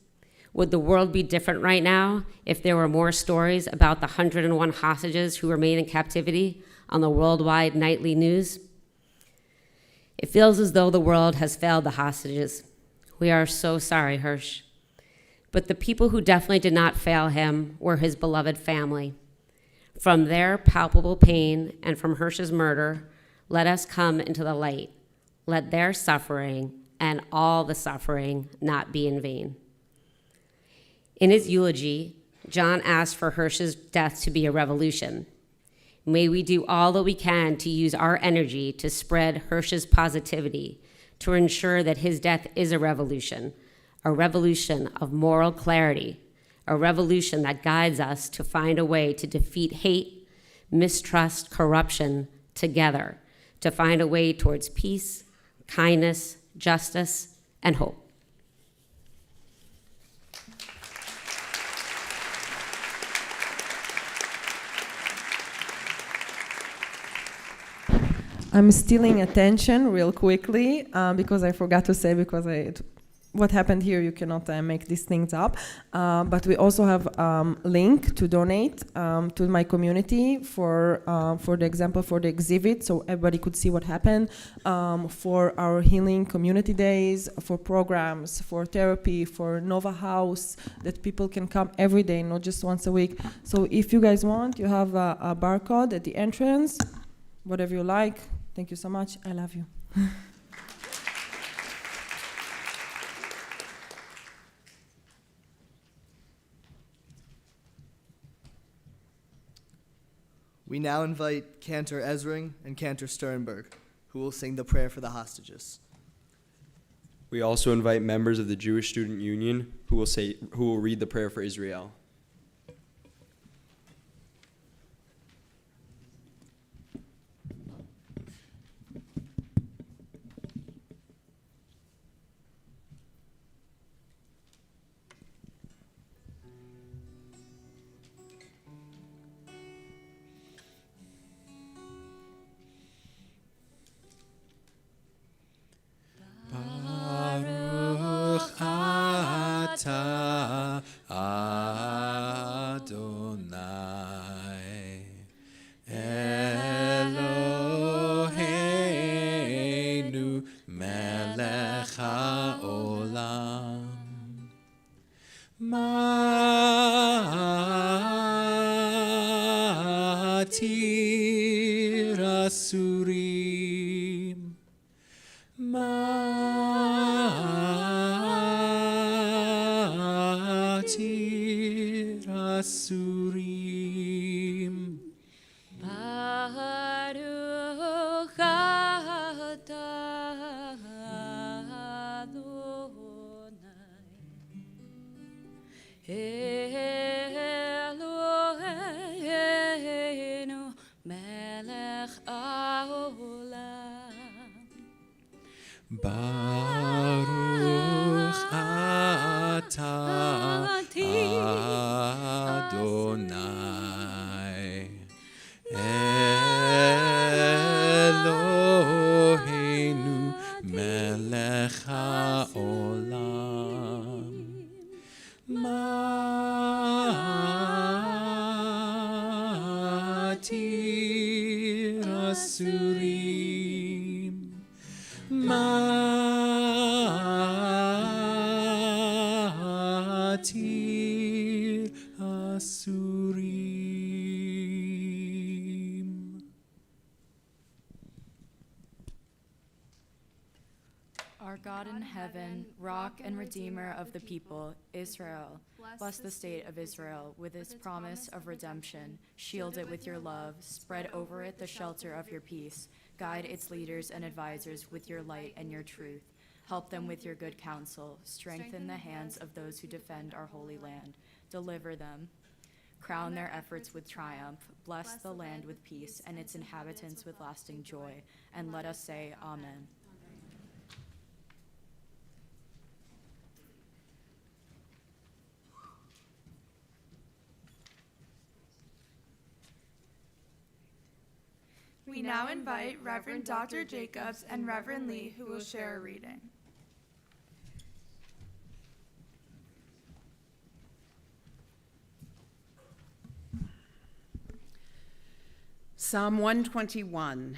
Would the world be different right now if there were more stories about the 101 hostages who remain in captivity on the worldwide nightly news? It feels as though the world has failed the hostages. We are so sorry, Hirsch. But the people who definitely did not fail him were his beloved family. From their palpable pain and from Hirsch's murder, let us come into the light. Let their suffering and all the suffering not be in vain. In his eulogy, John asked for Hirsch's death to be a revolution. May we do all that we can to use our energy to spread Hirsch's positivity, to ensure that his death is a revolution of moral clarity, a revolution that guides us to find a way to defeat hate, mistrust, corruption together, to find a way towards peace, kindness, justice, and hope. I'm stealing attention real quickly because I forgot to say, what happened here, you cannot make these things up. But we also have link to donate to my community for the example, for the exhibit, so everybody could see what happened, for our healing community days, for programs, for therapy, for Nova House, that people can come every day, not just once a week. So if you guys want, you have a barcode at the entrance, whatever you like. Thank you so much. I love you. We now invite Cantor Ezring and Cantor Sternberg, who will sing the prayer for the hostages. We also invite members of the Jewish Student Union who will read the prayer for Israel. Our God in heaven, rock and redeemer of the people, Israel. Bless the state of Israel with its promise of redemption. Shield it with your love. Spread over it the shelter of your peace. Guide its leaders and advisors with your light and your truth. Help them with your good counsel. Strengthen the hands of those who defend our holy land. Deliver them. Crown their efforts with triumph. Bless the land with peace and its inhabitants with lasting joy. And let us say, Amen. We now invite Reverend Dr. Jacobs and Reverend Lee, who will share a reading. Psalm 121.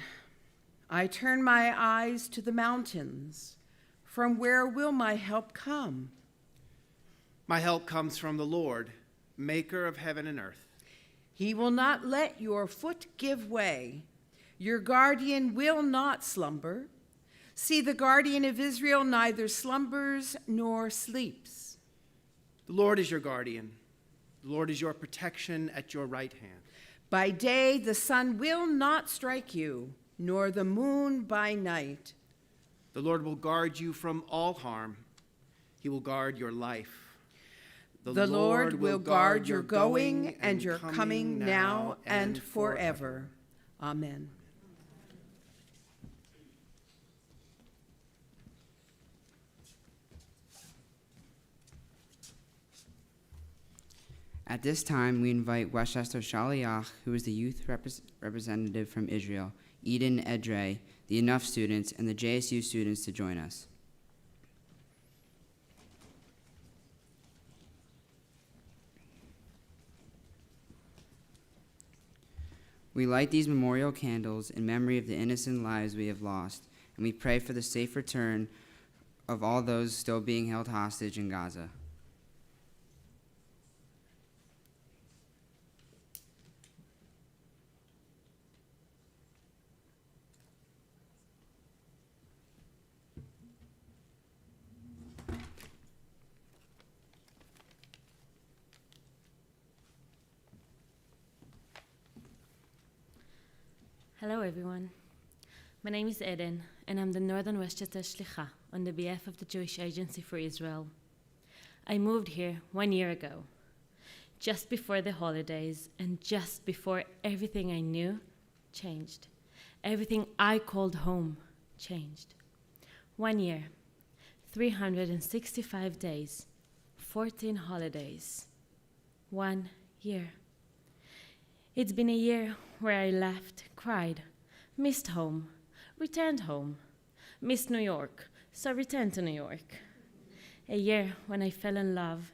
I turn my eyes to the mountains. From where will my help come? My help comes from the Lord, maker of heaven and earth. He will not let your foot give way. Your guardian will not slumber. See, the guardian of Israel neither slumbers nor sleeps. The Lord is your guardian. The Lord is your protection at your right hand. By day the sun will not strike you, nor the moon by night. The Lord will guard you from all harm. He will guard your life. The Lord will guard your going and your coming now and forever. Amen. At this time, we invite Westchester Shaliach, who is the youth representative from Israel, Eden Edrei, the Enough students, and the JSU students to join us. We light these memorial candles in memory of the innocent lives we have lost, and we pray for the safe return of all those still being held hostage in Gaza. Hello everyone. My name is Eden, and I'm the Northern Westchester Shlicha on the behalf of the Jewish Agency for Israel. I moved here 1 year ago, just before the holidays and just before everything I knew changed. Everything I called home changed. 1 year, 365 days, 14 holidays. 1 year. It's been a year where I left, cried, missed home, returned home, missed New York, so returned to New York. A year when I fell in love,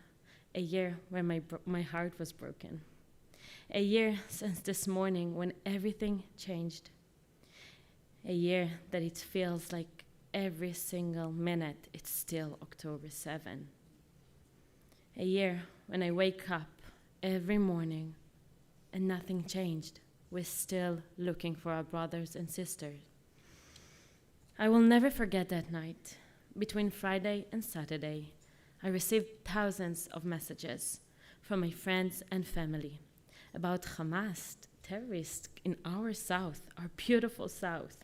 a year when my heart was broken. A year since this morning when everything changed. A year that it feels like every single minute it's still October 7. A year when I wake up every morning and nothing changed. We're still looking for our brothers and sisters. I will never forget that night. Between Friday and Saturday, I received thousands of messages from my friends and family about Hamas, terrorists in our South, our beautiful South.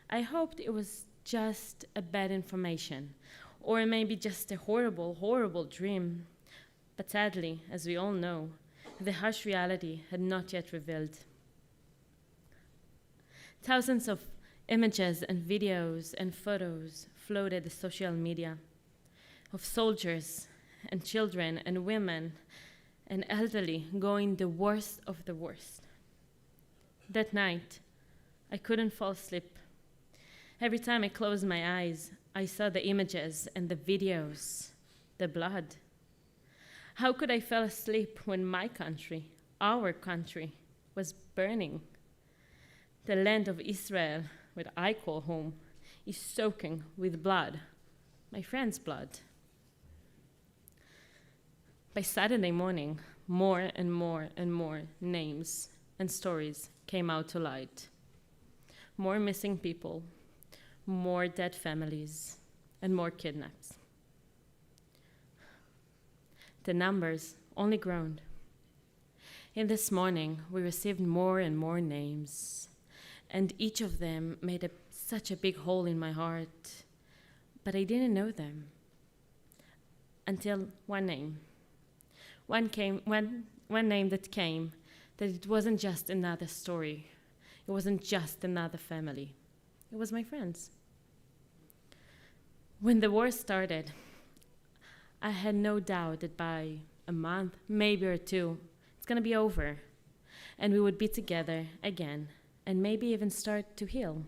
I hoped it was just a bad information, or maybe just a horrible, horrible dream. But sadly, as we all know, the harsh reality had not yet revealed. Thousands of images and videos and photos flooded the social media of soldiers and children and women and elderly going the worst of the worst. That night, I couldn't fall asleep. Every time I closed my eyes, I saw the images and the videos, the blood. How could I fall asleep when my country, our country, was burning? The land of Israel, what I call home, is soaking with blood, my friend's blood. By Saturday morning, more and more and more names and stories came out to light. More missing people, more dead families, and more kidnaps. The numbers only groaned. In this morning, we received more and more names, and each of them made such a big hole in my heart, but I didn't know them until one name. One name that came, that it wasn't just another story. It wasn't just another family. It was my friends. When the war started, I had no doubt that by a month, maybe or two, it's going to be over, and we would be together again, and maybe even start to heal.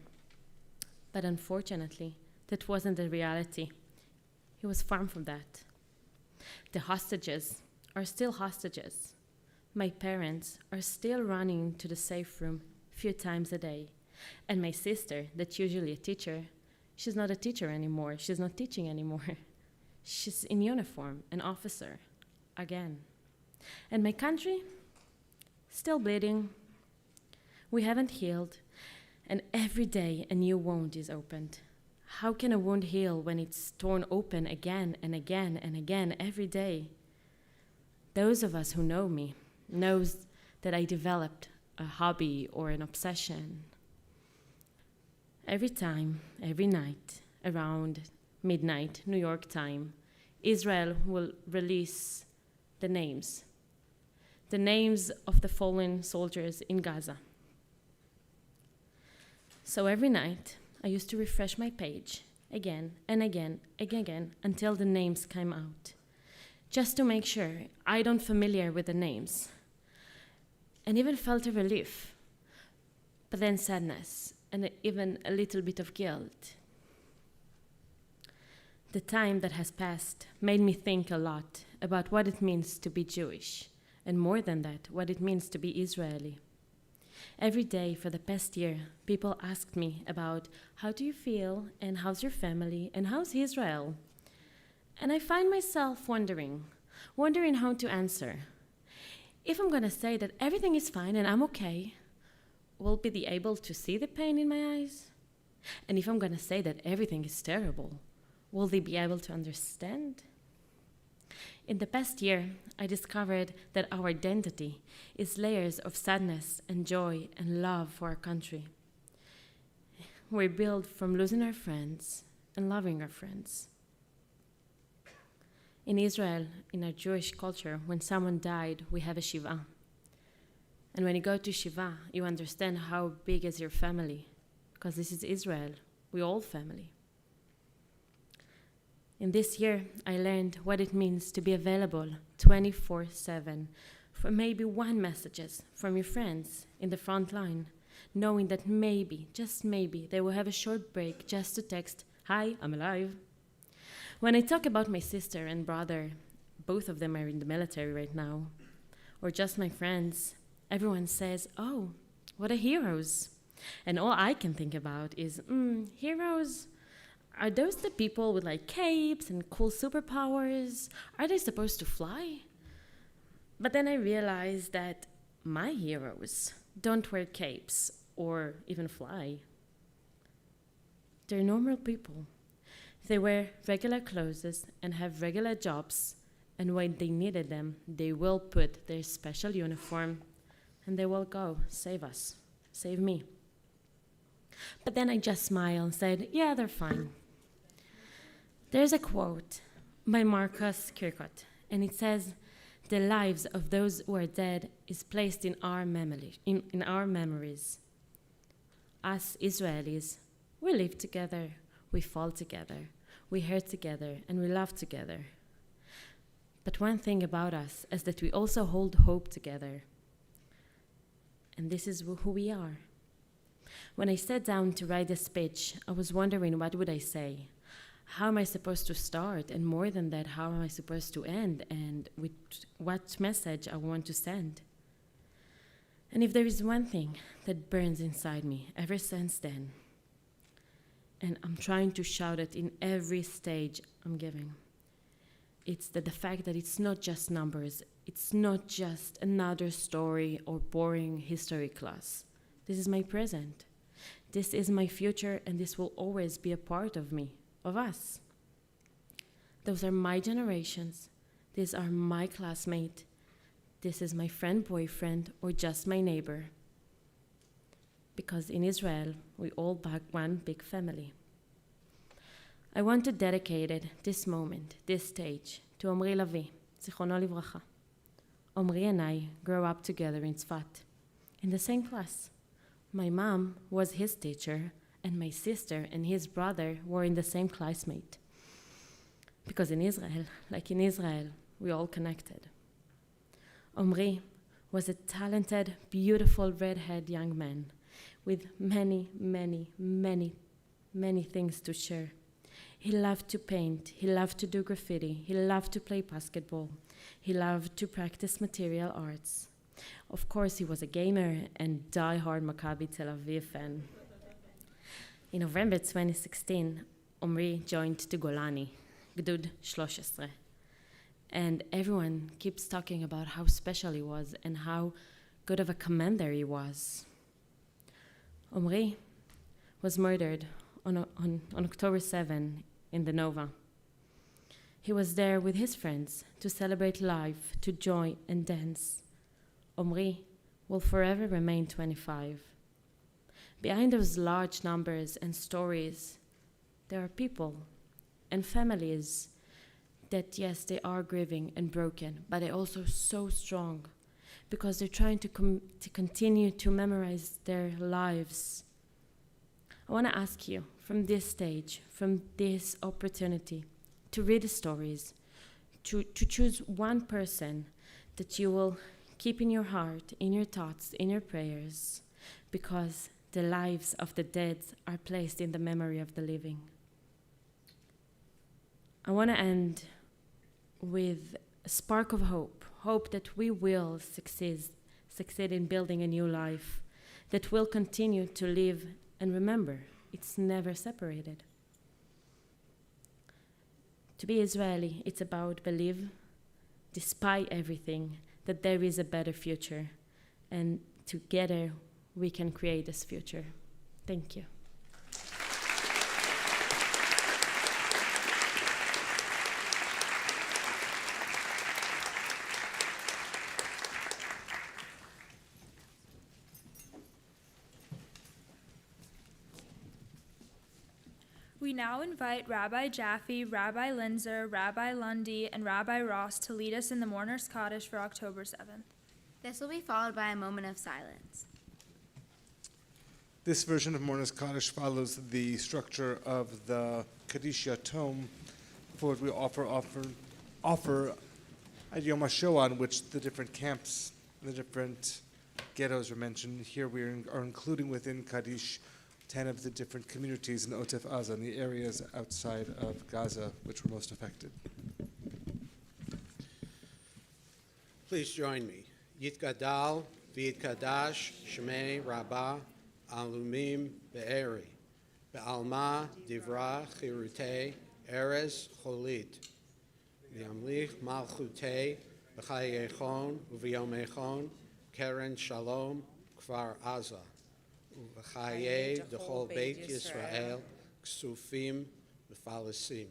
But unfortunately, that wasn't the reality. It was far from that. The hostages are still hostages. My parents are still running to the safe room a few times a day. And my sister, that's usually a teacher, she's not a teacher anymore. She's not teaching anymore. She's in uniform, an officer, again. And my country, still bleeding. We haven't healed, and every day a new wound is opened. How can a wound heal when it's torn open again and again and again every day? Those of us who know me knows that I developed a hobby or an obsession. Every time, every night, around midnight, New York time, Israel will release the names of the fallen soldiers in Gaza. So every night, I used to refresh my page again and again and again until the names came out, just to make sure I don't familiar with the names, and even felt a relief, but then sadness and even a little bit of guilt. The time that has passed made me think a lot about what it means to be Jewish, and more than that, what it means to be Israeli. Every day for the past year, people asked me about how do you feel, and how's your family, and how's Israel? And I find myself wondering how to answer. If I'm gonna say that everything is fine and I'm okay, will be able to see the pain in my eyes? And if I'm gonna say that everything is terrible, will they be able to understand? In the past year, I discovered that our identity is layers of sadness and joy and love for our country. We're built from losing our friends and loving our friends. In Israel, in our Jewish culture, when someone died, we have a shiva. And when you go to shiva, you understand how big is your family, because this is Israel. We're all family. In this year, I learned what it means to be available 24/7 for maybe one messages from your friends in the front line, knowing that maybe, just maybe, they will have a short break just to text, "Hi, I'm alive." When I talk about my sister and brother, both of them are in the military right now, or just my friends, everyone says, "Oh, what a heroes." And all I can think about is, heroes? Are those the people with like capes and cool superpowers? Are they supposed to fly? But then I realized that my heroes don't wear capes or even fly. They're normal people. They wear regular clothes and have regular jobs, and when they needed them, they will put their special uniform and they will go save us, save me. But then I just smiled and said, yeah, they're fine. There's a quote by Marcus Kirkot, and it says, "The lives of those who are dead is placed in our memories. Us Israelis, we live together, we fall together, we hurt together, and we love together. But one thing about us is that we also hold hope together. And this is who we are." When I sat down to write the speech, I was wondering what would I say? How am I supposed to start? And more than that, how am I supposed to end? And with what message I want to send? And if there is one thing that burns inside me ever since then, and I'm trying to shout it in every stage I'm giving, it's that the fact that it's not just numbers, it's not just another story or boring history class. This is my present. This is my future, and this will always be a part of me, of us. Those are my generations. These are my classmates. This is my friend, boyfriend, or just my neighbor. Because in Israel, we all back one big family. I want to dedicate this moment, this stage, to Omri Lavi, Zichrono Livracha. Omri and I grew up together in Tzfat, in the same class. My mom was his teacher, and my sister and his brother were in the same classmate. Because in Israel, like in Israel, we all connected. Omri was a talented, beautiful, redhead young man with many, many, many, many things to share. He loved to paint, he loved to do graffiti, he loved to play basketball, he loved to practice material arts. Of course, he was a gamer and die-hard Maccabi Tel Aviv fan. In November 2016, Omri joined the Golani, Gdud 13. And everyone keeps talking about how special he was and how good of a commander he was. Omri was murdered on October 7 in the Nova. He was there with his friends to celebrate life, to joy and dance. Omri will forever remain 25. Behind those large numbers and stories, there are people and families that, yes, they are grieving and broken, but they're also so strong because they're trying to continue to memorize their lives. I want to ask you from this stage, from this opportunity, to read the stories, to choose one person that you will keep in your heart, in your thoughts, in your prayers, because the lives of the dead are placed in the memory of the living. I want to end with a spark of hope, hope that we will succeed in building a new life, that will continue to live and remember it's never separated. To be Israeli, it's about believe, despite everything, that there is a better future, and together we can create this future. Thank you. We now invite Rabbi Jaffe, Rabbi Linzer, Rabbi Lundy, and Rabbi Ross to lead us in the Mourner's Kaddish for October 7th. This will be followed by a moment of silence. This version of Mourner's Kaddish follows the structure of the Kaddish tome, for we offer at Yom HaShoah, on which the different camps, the different ghettos are mentioned. Here we are including within Kaddish 10 of the different communities in Otef Aza, in the areas outside of Gaza, which were most affected. Please join me. Yitgadal v'yitkadash shmei Rabbah alumim be'eri be'alma divra chirutei erez cholit v'yamlich malchutei b'chayechon u'v'yomechon keren shalom kfar Aza V'chaye d'chol Beit Yisrael ksufim v'falasim.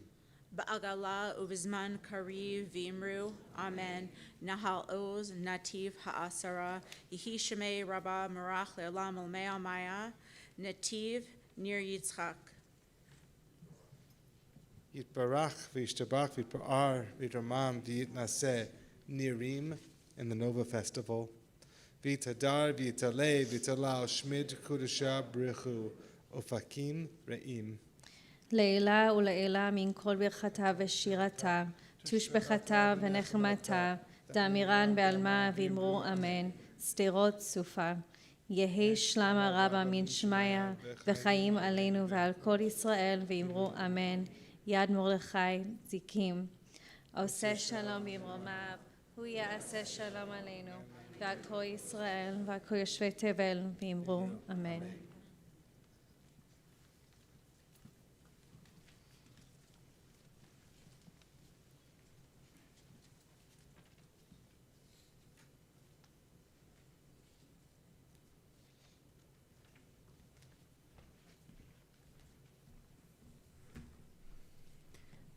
Ba'agala uvizman kariv v'imru, amen. Nahal oz nativ ha'asara, yihi shemei rabba merach le'olam al maya, nativ nir Yitzchak. Yitbarach v'yishtabach v'yitpa'ar v'yitramam v'yitnaseh nirim in the Nova Festival. V'yitadar v'yitalei v'yitalal shmid kudusha brichu ofakim re'im. לעילה ולעילה מן כל ברכתה ושירתה, תושבחתה ונחמתה, דאמירן בעלמה ואמרו אמן, שדרות סופה. יהי שלמה רבה מן שמיה, וחיים עלינו ועל כל ישראל, ואמרו אמן, יד מרדכי זיקים. עושה שלום במרומיו, הוא יעשה שלום עלינו, ועל כל ישראל, ועל כל יושבי תבל, ואמרו אמן.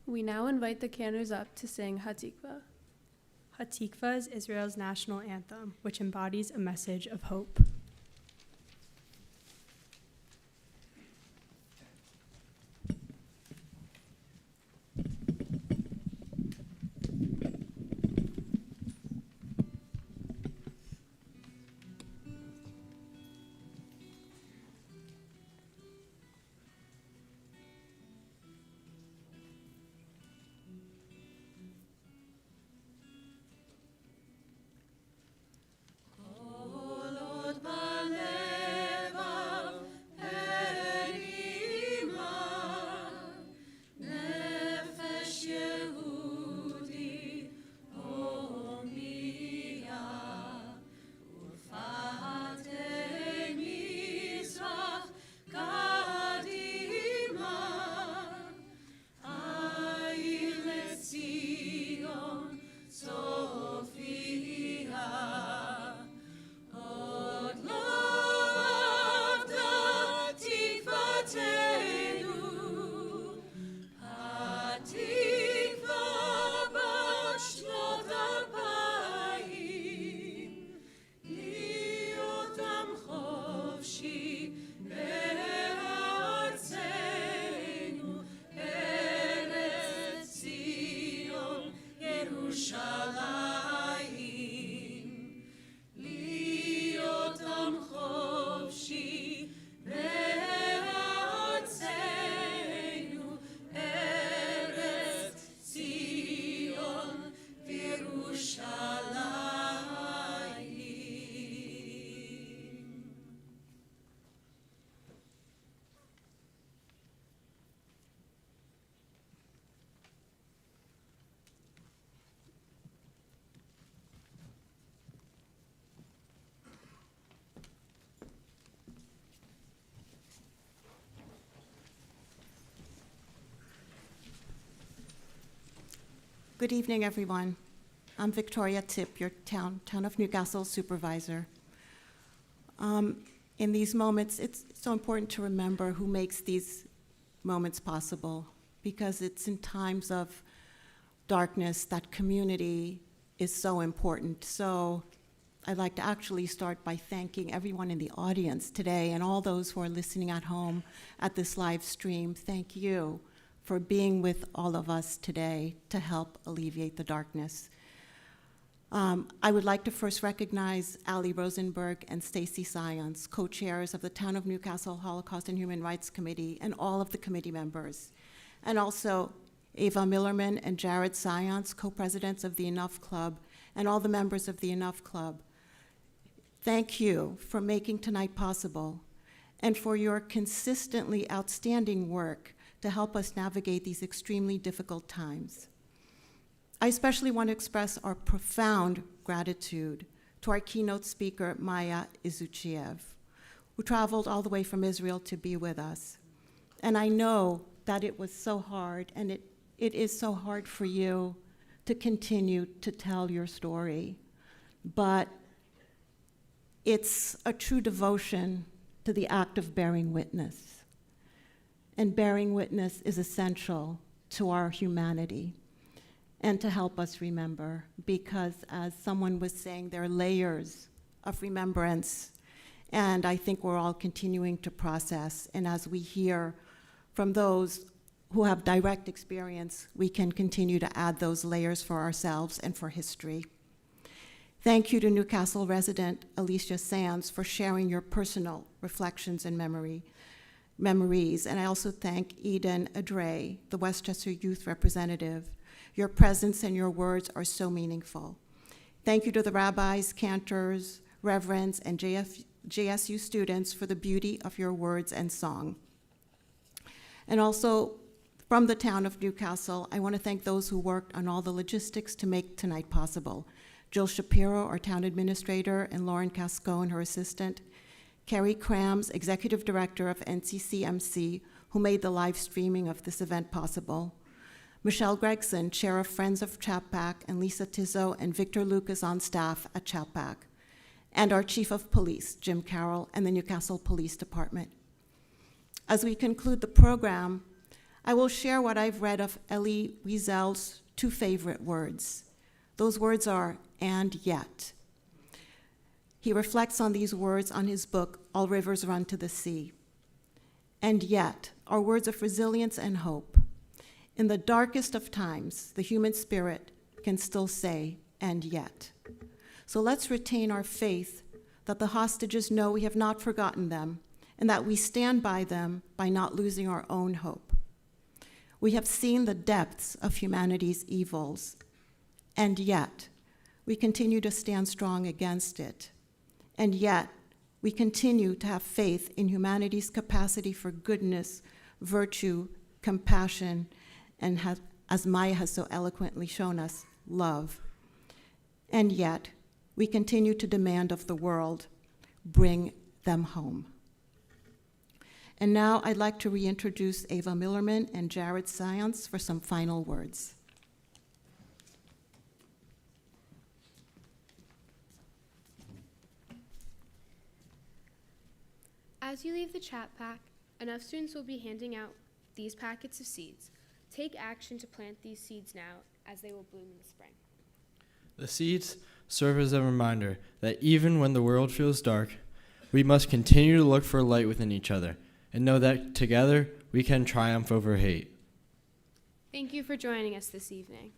We now invite the cantors up to sing Hatikva. Hatikva is Israel's national anthem, which embodies a message of hope. Good evening, everyone. I'm Victoria Tipp, your Town of Newcastle supervisor. In these moments, it's so important to remember who makes these moments possible, because it's in times of darkness that community is so important. So I'd like to actually start by thanking everyone in the audience today and all those who are listening at home at this live stream. Thank you for being with all of us today to help alleviate the darkness. I would like to first recognize Ali Rosenberg and Stacy Science, co-chairs of the Town of Newcastle Holocaust and Human Rights Committee, and all of the committee members. And also Ava Millerman and Jared Science, co-presidents of the Enough Club, and all the members of the Enough Club. Thank you for making tonight possible and for your consistently outstanding work to help us navigate these extremely difficult times. I especially want to express our profound gratitude to our keynote speaker, Maya Izuchiev, who traveled all the way from Israel to be with us. And I know that it was so hard, and it is so hard for you to continue to tell your story. But it's a true devotion to the act of bearing witness. And bearing witness is essential to our humanity and to help us remember, because as someone was saying, there are layers of remembrance, and I think we're all continuing to process. And as we hear from those who have direct experience, we can continue to add those layers for ourselves and for history. Thank you to Newcastle resident Alicia Sands for sharing your personal reflections and memories. And I also thank Eden Adre, the Westchester Youth Representative. Your presence and your words are so meaningful. Thank you to the rabbis, cantors, reverends, and JSU students for the beauty of your words and song. And also, from the Town of Newcastle, I want to thank those who worked on all the logistics to make tonight possible. Jill Shapiro, our town administrator, and Lauren Cascone, her assistant. Carrie Krams, executive director of NCCMC, who made the live streaming of this event possible. Michelle Gregson, chair of Friends of Chappaqua, and Lisa Tizzo and Victor Lucas on staff at Chappaqua. And our chief of police, Jim Carroll, and the Newcastle Police Department. As we conclude the program, I will share what I've read of Elie Wiesel's 2 favorite words. Those words are, and yet. He reflects on these words on his book, All Rivers Run to the Sea. And yet are words of resilience and hope. In the darkest of times, the human spirit can still say, and yet. So let's retain our faith that the hostages know we have not forgotten them and that we stand by them by not losing our own hope. We have seen the depths of humanity's evils, and yet we continue to stand strong against it. And yet we continue to have faith in humanity's capacity for goodness, virtue, compassion, and as Maya has so eloquently shown us, love. And yet we continue to demand of the world, bring them home. And now I'd like to reintroduce Ava Millerman and Jared Science for some final words. As you leave the chat pack, enough students will be handing out these packets of seeds. Take action to plant these seeds now, as they will bloom in the spring. The seeds serve as a reminder that even when the world feels dark, we must continue to look for light within each other and know that together we can triumph over hate. Thank you for joining us this evening.